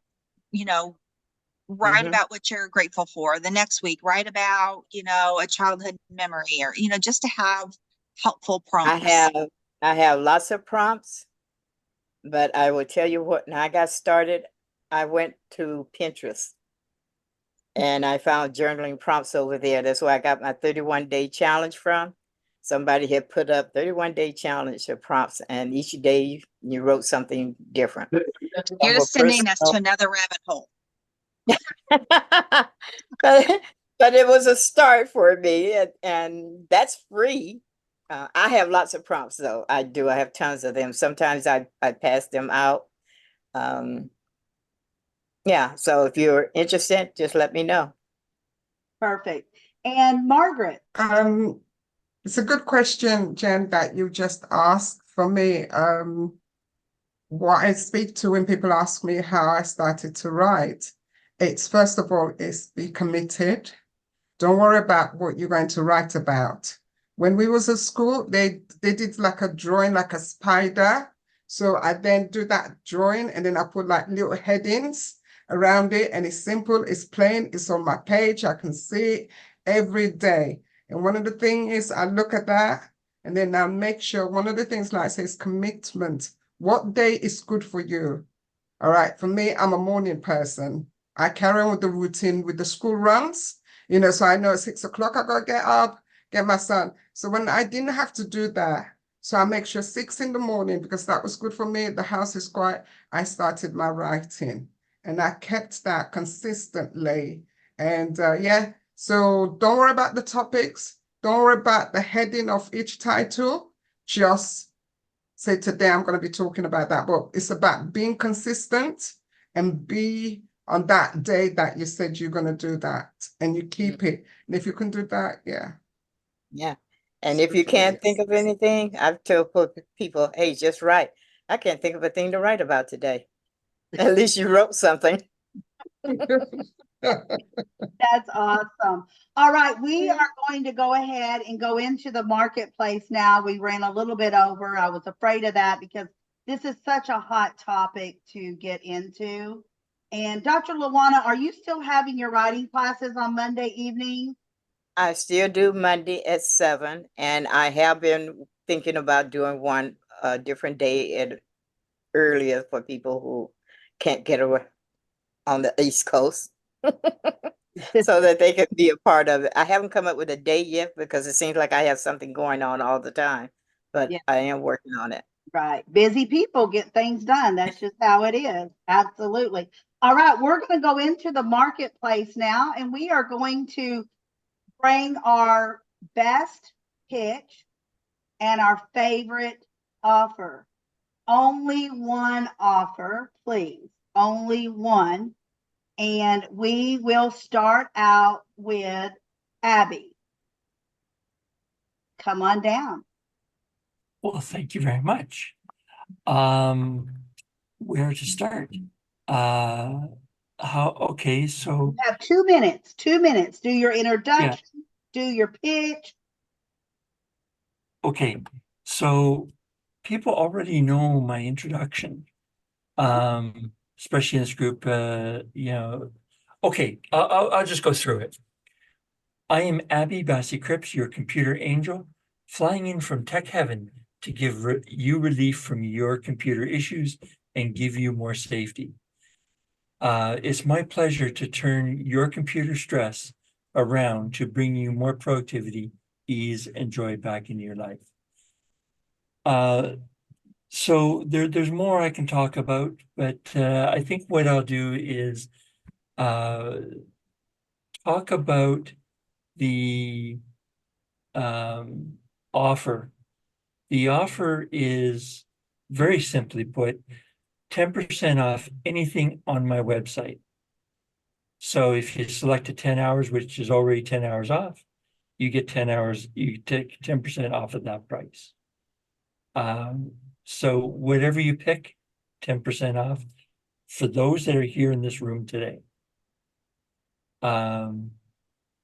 write about what you're grateful for. The next week, write about, a childhood memory, or, just to have helpful I prompts. have lots of prompts, but I will tell you what, when I got started, I went to Pinterest and I found journaling prompts over there. That's where I got my 31-day challenge from. Somebody had put up 31-day challenge of prompts, and each day you wrote something different. You're Of a sending us to personal- another rabbit hole. but it was a start for me, and that's free. I have lots of prompts though. I do. I have tons of them. Sometimes I pass them out. Yeah. So if you're interested, just let me know. Perfect. And Margaret, It's a good question, Jen, that you just asked. For me, what I speak to when people ask me how I started to write, it's first of all, is be committed. Don't worry about what you're going to write about. When we was at school, they did like a drawing, like a spider. So I then do that drawing and then I put like little headings around it, and it's simple, it's plain, it's on my page. I can see it every day. And one of the things is I look at that and then I make sure one of the things like I say is commitment. What day is good for you? All right. For me, I'm a morning person. I carry on with the routine with the school runs, so I know at 6 o'clock I gotta get up, get my son. So when I didn't have to do that, so I make sure 6 in the morning, because that was good for me. The house is quiet. I started my writing and I kept that consistently. And yeah, so don't worry about the topics. Don't worry about the heading of each title. Just say today I'm going to be talking about that, but it's about being consistent and be on that day that you said you're going to do that, and you keep it. And if you can do that, yeah. Yeah. And if you can't think of anything, I've told people, hey, just write. I can't think of a thing to write about today. At least you wrote something. that's awesome. All right, we are going to go ahead and go into the marketplace now. We ran a little bit over. I was afraid of that because this is such a hot topic to get into. And Dr. LaWanna, are you still having your writing classes on Monday evening? I still do Monday at 7, and I have been thinking about doing one different day at earlier for people who can't get away on the East Coast, so that they can be a part of it. I haven't come up with a date yet because it seems like I have something going on all the time, but Yeah. I am working on it. Right. Busy people get things done. That's just how it is. Absolutely. All right. We're going to go into the marketplace now, and we are going to bring our best pitch and our favorite offer. Only one offer, please. Only one. And we will start out with Abby. Come on down. Well, thank you very much. Where to start? Okay, so You have 2 minutes. 2 minutes. Do your introduction, do your pitch. okay, so people already know my introduction, especially in this group. Okay, I'll just go through it. I am Abby Bassey Cripps, your computer angel, flying in from tech heaven to give you relief from your computer issues and give you more safety. It's my pleasure to turn your computer stress around to bring you more productivity, ease, and joy back into your life. So there's more I can talk about, but I think what I'll do is talk about the offer. The offer is, very simply put, 10% off anything on my website. So if you select 10 hours, which is already 10 hours off, you get 10 hours, you take 10% off at that price. So whatever you pick, 10% off for those that are here in this room today.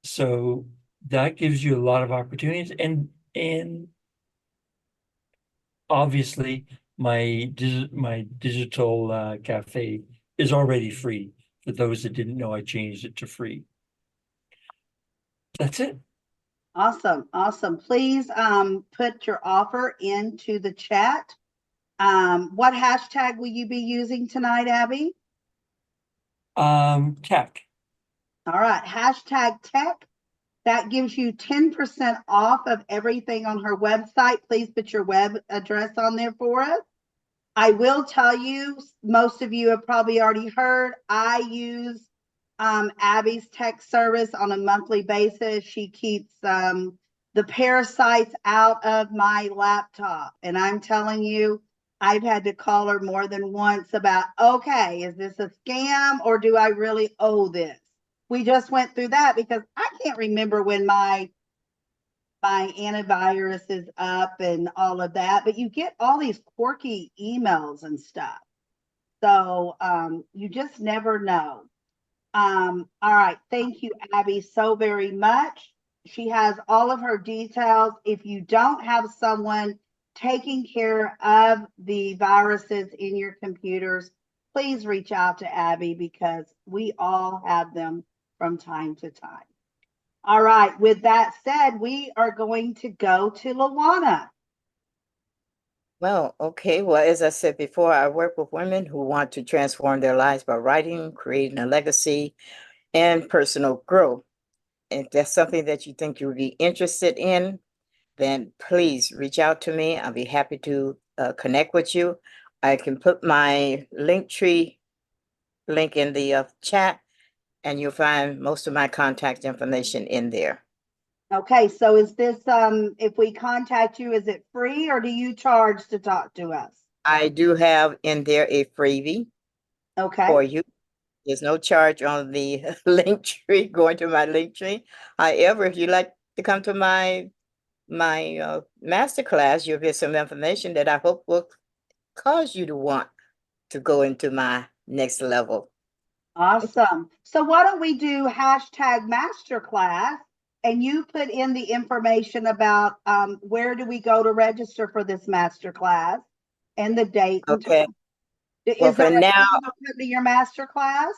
So that gives you a lot of opportunities, and obviously my digital cafe is already free. For those that didn't know, I changed it to free. That's it. Awesome, awesome. Please put your offer into the chat. What hashtag will you be using tonight, Abby? Tech. All right, hashtag tech. That gives you 10% off of everything on her website. Please put your web address on there for us. I will tell you, most of you have probably already heard, I use Abby's tech service on a monthly basis. She keeps the parasites out of my laptop. And I'm telling you, I've had to call her more than once about, okay, is this a scam or do I really owe this? We just went through that because I can't remember when my antivirus is up and all of that, but you get all these quirky emails and stuff. So you just never know. All right. Thank you, Abby, so very much. She has all of her details. If you don't have someone taking care of the viruses in your computers, please reach out to Abby because we all have them from time to time. All right. With that said, we are going to go to LaWanna. Well, okay. Well, as I said before, I work with women who want to transform their lives by writing, creating a legacy, and personal growth. If that's something that you think you would be interested in, then please reach out to me. I'll be happy to connect with you. I can put my Linktree link in the chat, and you'll find most of my contact information in there. Okay, so is this if we contact you, is it free or do you charge to talk to us? I do have in there a freebie Okay. for you. There's no charge on the Linktree, going to my Linktree. However, if you'd like to come to my masterclass, you'll get some information that I hope will cause you to want to go into my next level. Awesome. So why don't we do hashtag masterclass and you put in the information about where do we go to register for this masterclass and the date. And Okay. time. Well, Is there for a now, fee to come to your masterclass?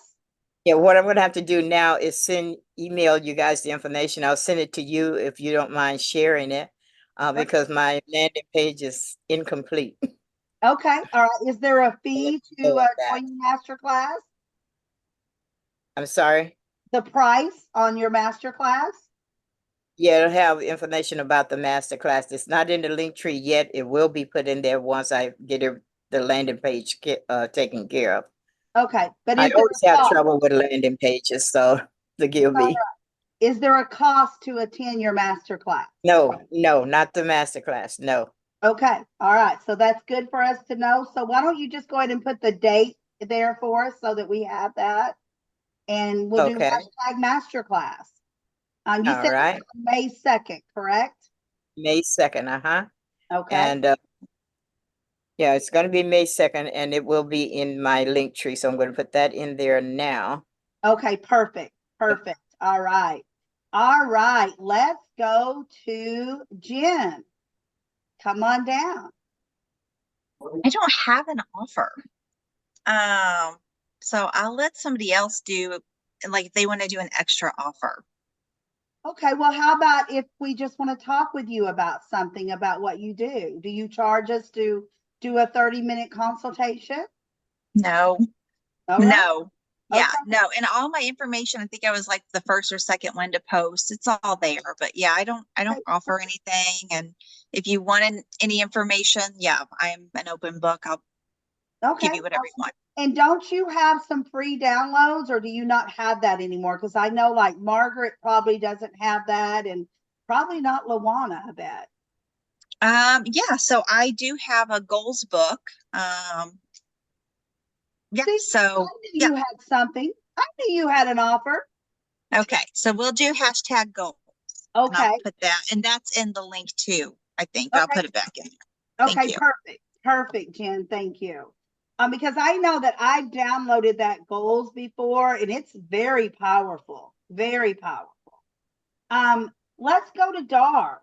yeah, what I'm gonna have to do now is email you guys the information. I'll send it to you if you don't mind sharing it, because my landing page is incomplete. Okay. All right. Is there a fee to Know that. join your masterclass? I'm sorry. The price on your masterclass? Yeah, it'll have information about the master class. It's not in the Linktree yet. It will be put in there once I get the landing page taken care of. Okay, but I is there always a have cost? trouble with landing pages, so forgive me. Is there a cost to attend your masterclass? No, not the master class. No. Okay, all right. So that's good for us to know. So why don't you just go ahead and put the date there for us so that we have that, and we'll do Okay. hashtag masterclass. You All said right. it's on May 2nd, correct? May 2nd. Okay. And yeah, it's going to be May 2nd, and it will be in my Linktree. So I'm going to put that in there now. Okay, perfect. Perfect. All right. All right. Let's go to Jen. Come on down. I don't have an offer. So I'll let somebody else do, like, if they want to do an extra offer. Okay, well, how about if we just want to talk with you about something about what you do? Do you charge us to do a 30-minute consultation? No, All right. no, yeah, Okay. no. And all my information, I think I was like the first or second one to post. It's all there, but yeah, I don't offer anything. And if you want any information, yeah, I'm an open book. I'll give you whatever you want. And don't you have some free downloads or do you not have that anymore? Because I know like Margaret probably doesn't have that and probably not LaWanna, I bet. Yeah, so I do have a goals book. Yeah, See, so I knew you had something. I knew you had an offer. okay, so we'll do hashtag goals. And Okay. I'll put that, and that's in the link too, I think. I'll put it back in there. Okay, Thank you. perfect. Perfect, Jen. Thank you. Because I know that I've downloaded that goals before and it's very powerful. Very powerful. Let's go to Dar.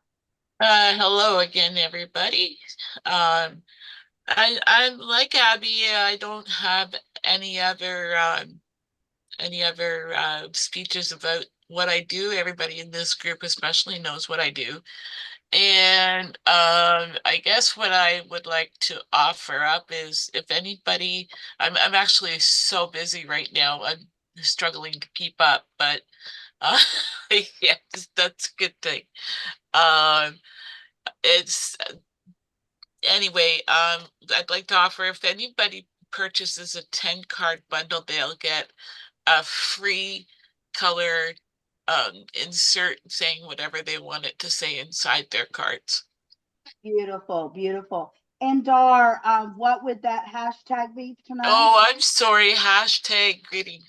Hello again, everybody. I'm like Abby. I don't have any other speeches about what I do. Everybody in this group especially knows what I do. And I guess what I would like to offer up is if anybody, I'm actually so busy right now. I'm struggling to keep up, but yes, that's a good thing. Um, it's anyway, I'd like to offer if anybody purchases a 10-card bundle, they'll get a free color insert saying whatever they want it to say inside their cards. Beautiful, beautiful. And Dar, what would that hashtag be tonight? Oh, I'm sorry. Hashtag greeting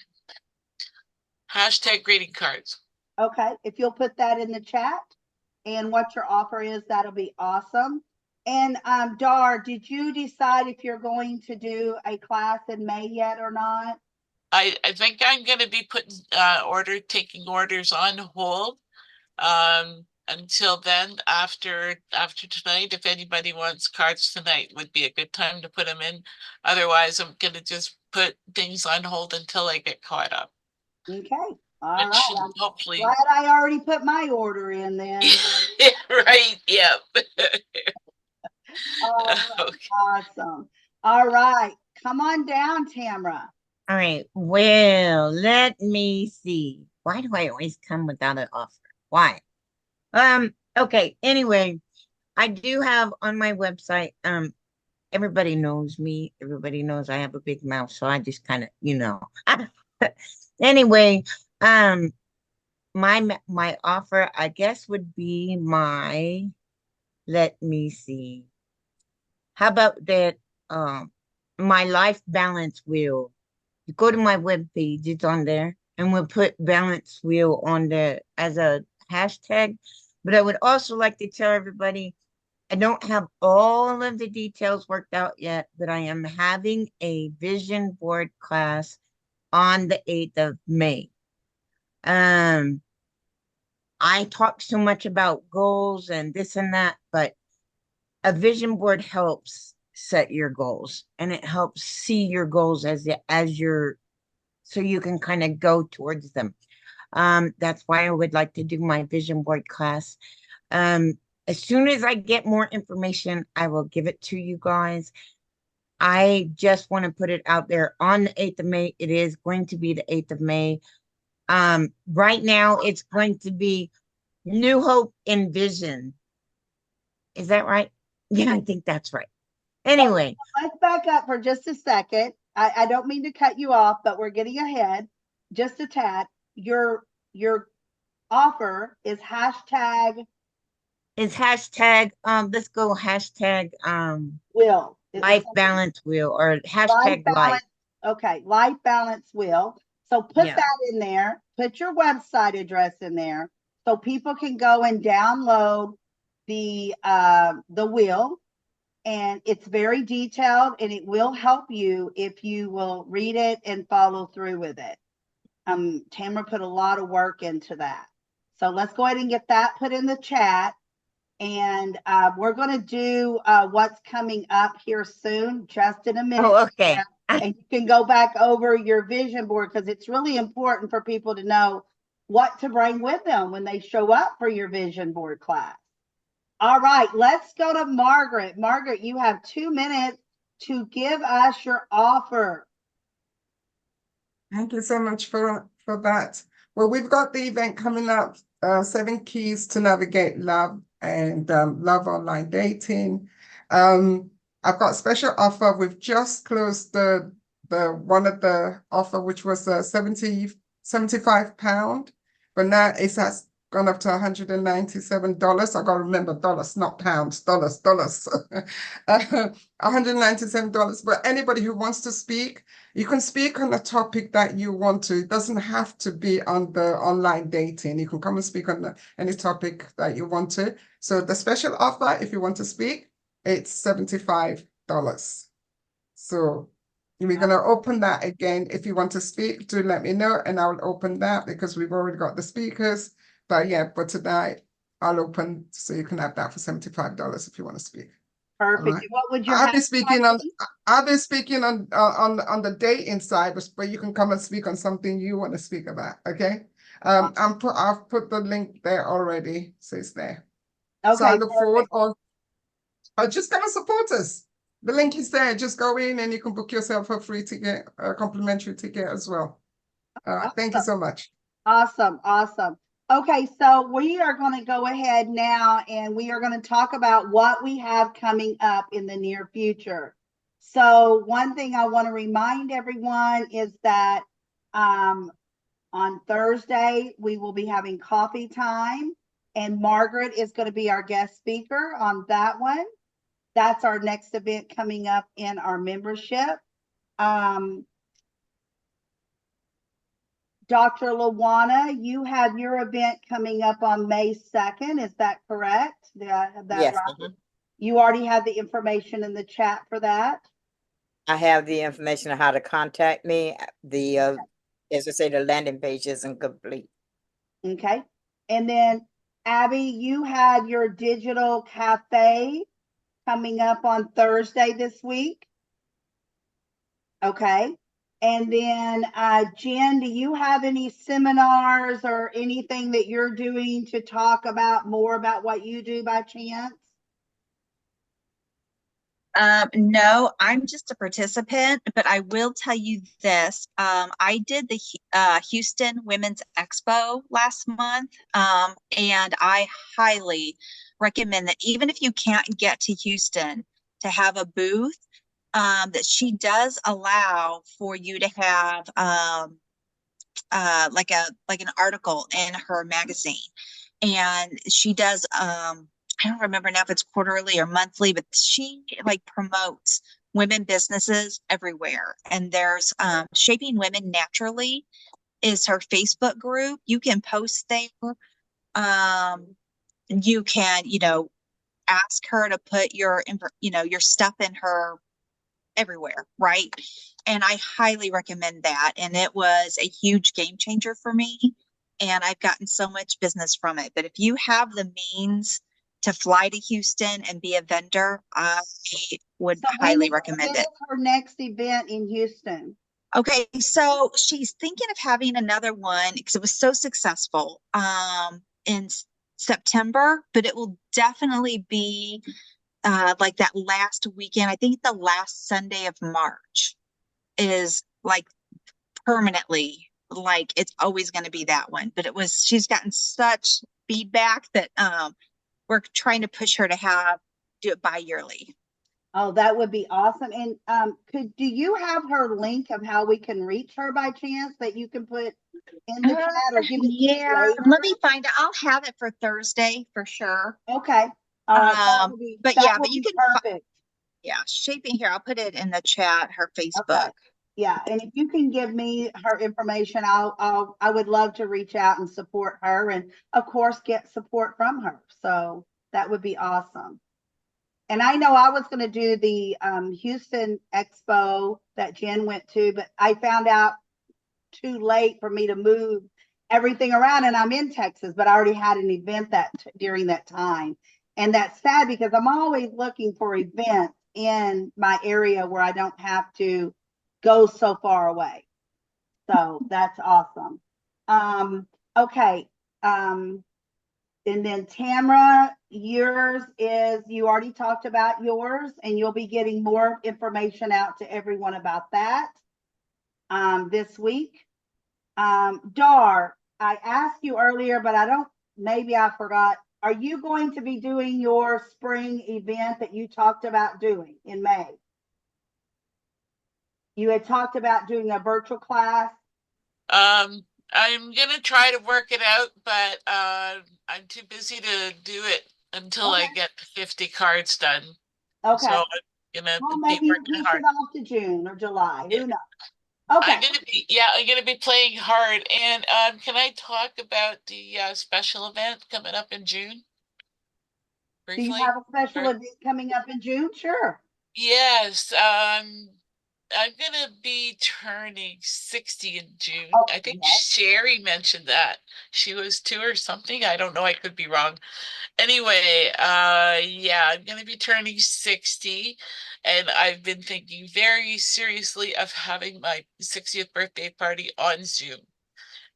cards. Okay, if you'll put that in the chat and what your offer is, that'll be awesome. And Dar, did you decide if you're going to do a class in May yet or not? I think I'm going to be putting taking orders on hold until then. After tonight, if anybody wants cards tonight, would be a good time to put them in. Otherwise, I'm going to just put things on hold until I get caught up. Okay, all Which right. should I'm hopefully. glad I already put my order in then. Right, yep. All right, Okay. awesome. All right, come on down, Tamara. All right. Well, let me see. Why do I always come without an offer? Why? Okay. Anyway, I do have on my website, everybody knows me. Everybody knows I have a big mouth, so I just kind of, Anyway, my offer, I guess, would be let me see. How about that, my life balance wheel? You go to my webpage, it's on there, and we'll put balance wheel on there as a hashtag. But I would also like to tell everybody, I don't have all of the details worked out yet, but I am having a vision board class on the 8th of May. I talk so much about goals and this and that, but a vision board helps set your goals, and it helps see your goals so you can kind of go towards them. That's why I would like to do my vision board class. As soon as I get more information, I will give it to you guys. I just want to put it out there on the 8th of May. It is going to be the 8th of May. Right now it's going to be New Hope and Vision. Is that right? Yeah, I think that's right. Anyway, let's back up for just a second. I don't mean to cut you off, but we're getting ahead just a tad. Your offer is hashtag. It's hashtag, let's go hashtag will. life balance wheel, or hashtag life. Okay, life balance wheel. So put that in there, put your website address in there so people can go and download the wheel. And it's very detailed, and it will help you if you will read it and follow through with it. Tamara put a lot of work into that. So let's go ahead and get that put in the chat. And we're going to do what's coming up here soon, just in a minute. Oh, okay. And you can go back over your vision board, because it's really important for people to know what to bring with them when they show up for your vision board class. All right, let's go to Margaret. Margaret, you have 2 minutes to give us your offer. Thank you so much for that. Well, we've got the event coming up, 7 Keys to Navigate Love and Love Online Dating. I've got a special offer. We've just closed the one of the offer, which was £75, but now it's gone up to $197. I gotta remember dollars, not pounds, dollars. $197. But anybody who wants to speak, you can speak on the topic that you want to. It doesn't have to be on the online dating. You can come and speak on any topic that you want to. So the special offer, if you want to speak, it's $75. So we're going to open that again. If you want to speak, do let me know, and I'll open that because we've already got the speakers. But yeah, but tonight I'll open so you can have that for $75 if you want to speak. Perfect. Right. What would your I'll be speaking on the dating side, but you can come and speak on something you want to speak about. Okay. I've put the link there already, so it's there. So Okay, I look forward perfect. on, just come and support us. The link is there. Just go in and you can book yourself a free ticket, a complimentary ticket as well. Thank you so much. Awesome, awesome. Okay, so we are going to go ahead now and we are going to talk about what we have coming up in the near future. So one thing I want to remind everyone is that on Thursday, we will be having coffee time and Margaret is going to be our guest speaker on that one. That's our next event coming up in our membership. Dr. LaWanna, you have your event coming up on May 2nd. Is that correct? That Yes. right? You already have the information in the chat for that? I have the information on how to contact me. The, as I say, the landing page isn't complete. Okay. And then Abby, you have your digital cafe coming up on Thursday this week. Okay. And then Jen, do you have any seminars or anything that you're doing to talk about more about what you do by chance? No, I'm just a participant, but I will tell you this. I did the Houston Women's Expo last month, and I highly recommend that even if you can't get to Houston to have a booth, that she does allow for you to have like an article in her magazine. And she does I don't remember now if it's quarterly or monthly, but she like promotes women businesses everywhere. And there's Shaping Women Naturally is her Facebook group. You can post there. You can, ask her to put your stuff in her everywhere, right? And I highly recommend that. And it was a huge game changer for me. And I've gotten so much business from it. But if you have the means to fly to Houston and be a vendor, I would highly recommend it. Her next event in Houston. Okay, so she's thinking of having another one because it was so successful in September, but it will definitely be like that last weekend. I think the last Sunday of March is like permanently, like it's always going to be that one. But she's gotten such feedback that we're trying to push her to do it bi-yearly. Oh, that would be awesome. And do you have her link of how we can reach her by chance that you can put in the chat or give it to me later? Let me find it. I'll have it for Thursday for sure. Okay. But you can perfect. Shaping here. I'll put it in the chat, her Facebook. Okay. Yeah, and if you can give me her information, I would love to reach out and support her, and of course get support from her. So that would be awesome. And I know I was going to do the Houston Expo that Jen went to, but I found out too late for me to move everything around, and I'm in Texas, but I already had an event during that time. And that's sad because I'm always looking for events in my area where I don't have to go so far away. So that's awesome. Okay. And then Tamara, yours is, you already talked about yours, and you'll be getting more information out to everyone about that this week. Dar, I asked you earlier, but maybe I forgot. Are you going to be doing your spring event that you talked about doing in May? You had talked about doing a virtual class. I'm gonna try to work it out, but I'm too busy to do it until I get the 50 cards done. Okay. So I'm gonna maybe you push it off to June or July. Who knows? Okay. I'm gonna be playing hard. And can I talk about the special event coming up in June? Briefly? Do you have a special event coming up in June? Sure. Yes. I'm gonna be turning 60 in June. Oh, I think Sherry mentioned that. She was 2 or something. I don't know. I could be wrong. Anyway, yeah, I'm gonna be turning 60, and I've been thinking very seriously of having my 60th birthday party on Zoom.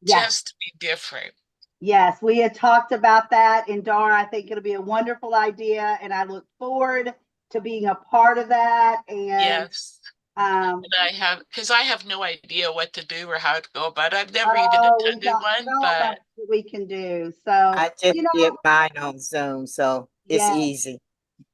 Yes. just to be different. Yes, we had talked about that, and Dara, I think it'll be a wonderful idea, and I look forward to being a part of that. And Yes. um, And because I have no idea what to do or how to go about it. I've never even we've attended got one, so much but that we can do. So, I just you know, did mine on Zoom, so it's yes, easy.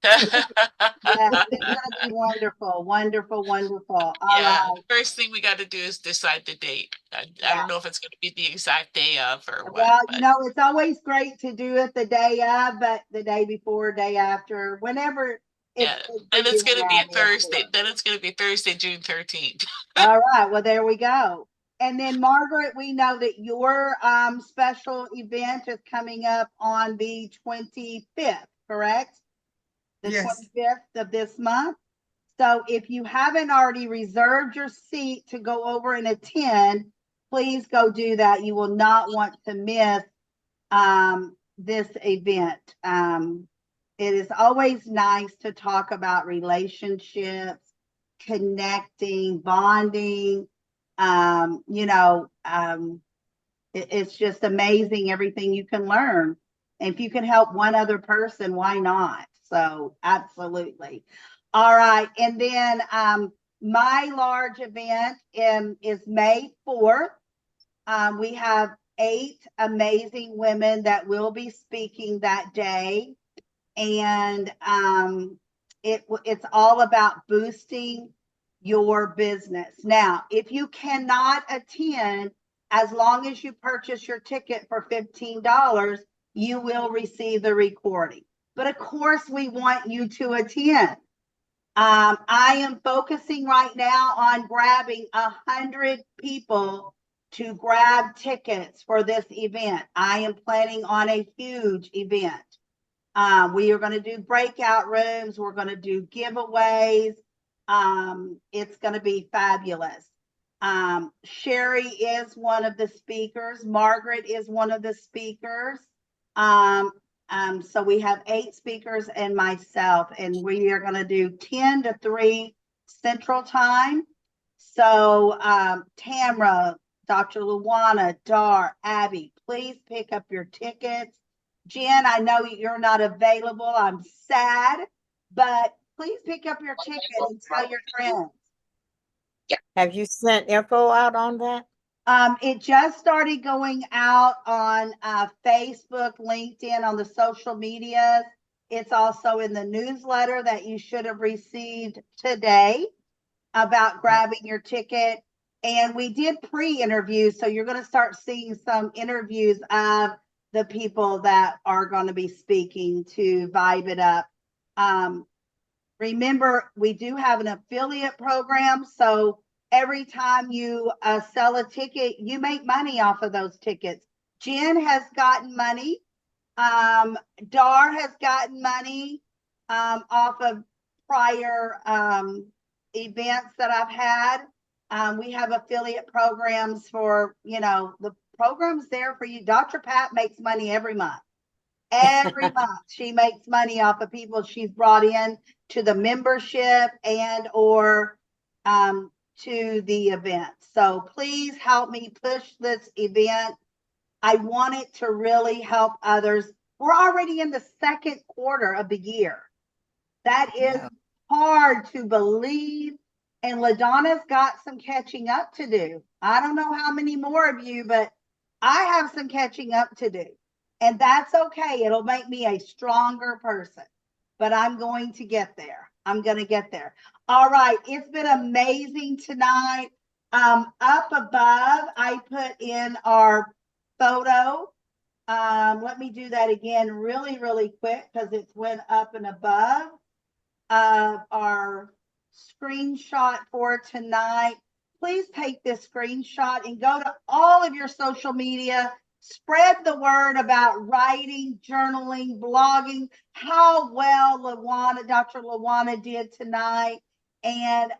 yes, it's gonna be wonderful, wonderful, wonderful. All yeah, right. the first thing we got to do is decide the date. I Yeah. don't know if it's going to be the exact day of or what, Well, but you know, it's always great to do it the day of, but the day before, day after, whenever it's yeah, good for then it's you going and to be I, a it's Thursday. good. Then it's going to be Thursday, June 13th. All right, well, there we go. And then Margaret, we know that your special event is coming up on the 25th, correct? The Yes. 25th of this month. So if you haven't already reserved your seat to go over and attend, please go do that. You will not want to miss this event. It is always nice to talk about relationships, connecting, bonding. It's just amazing everything you can learn. And if you can help one other person, why not? So absolutely. All right. And then my large event is May 4th. We have 8 amazing women that will be speaking that day. And it's all about boosting your business. Now, if you cannot attend, as long as you purchase your ticket for $15, you will receive the recording. But of course, we want you to attend. I am focusing right now on grabbing 100 people to grab tickets for this event. I am planning on a huge event. We are going to do breakout rooms. We're going to do giveaways. It's going to be fabulous. Sherry is one of the speakers. Margaret is one of the speakers. So we have 8 speakers and myself, and we are going to do 10 to 3 Central Time. So Tamra, Dr. LaWanna, Dar, Abby, please pick up your tickets. Jen, I know you're not available. I'm sad, but please pick up your ticket and tell your friends. Have you sent info out on that? It just started going out on Facebook, LinkedIn, on the social medias. It's also in the newsletter that you should have received today about grabbing your ticket. And we did pre-interviews, so you're going to start seeing some interviews of the people that are going to be speaking to vibe it up. Remember, we do have an affiliate program, so every time you sell a ticket, you make money off of those tickets. Jen has gotten money. Dar has gotten money off of prior events that I've had. We have affiliate programs for, the program's there for you. Dr. Pat makes money every month. Every month she makes money off of people she's brought in to the membership and or to the event. So please help me push this event. I want it to really help others. We're already in the second quarter of the year. That is hard to believe. And LaDonna's got some catching up to do. I don't know how many more of you, but I have some catching up to do. And that's okay. It'll make me a stronger person. But I'm going to get there. I'm going to get there. All right. It's been amazing tonight. Up above, I put in our photo. Let me do that again really, really quick because it's went up and above our screenshot for tonight. Please take this screenshot and go to all of your social media. Spread the word about writing, journaling, blogging, how well Dr. LaWanna did tonight. And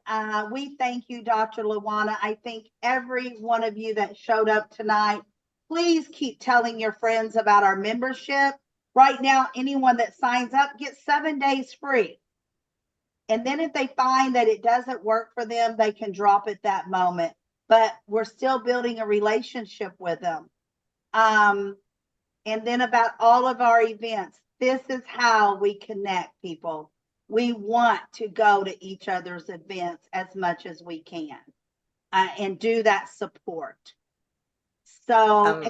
we thank you, Dr. LaWanna. I thank every one of you that showed up tonight. Please keep telling your friends about our membership. Right now, anyone that signs up gets 7 days free. And then if they find that it doesn't work for them, they can drop it that moment. but we're still building a relationship with them. And then about all of our events, this is how we connect, people. We want to go to each other's events as much as we can, and do that support. So,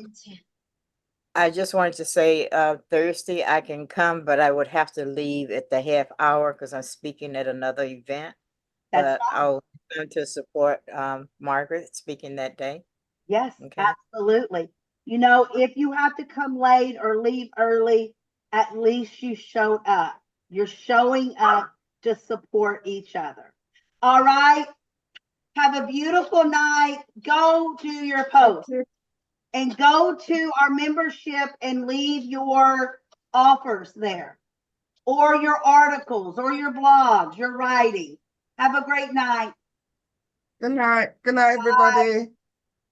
I just wanted to say, Thursday I can come, but I would have to leave at the half hour because I'm speaking at another event. that's But I'll come to support Margaret speaking that day. yes, Okay. absolutely. You know, if you have to come late or leave early, at least you showed up. You're showing up to support each other. All right. Have a beautiful night. Go to your post and go to our membership and leave your offers there, or your articles, or your blogs, your writing. Have a great night. Good night. Good night, everybody.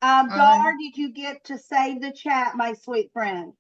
Dar, did you get to save the chat, my sweet friend?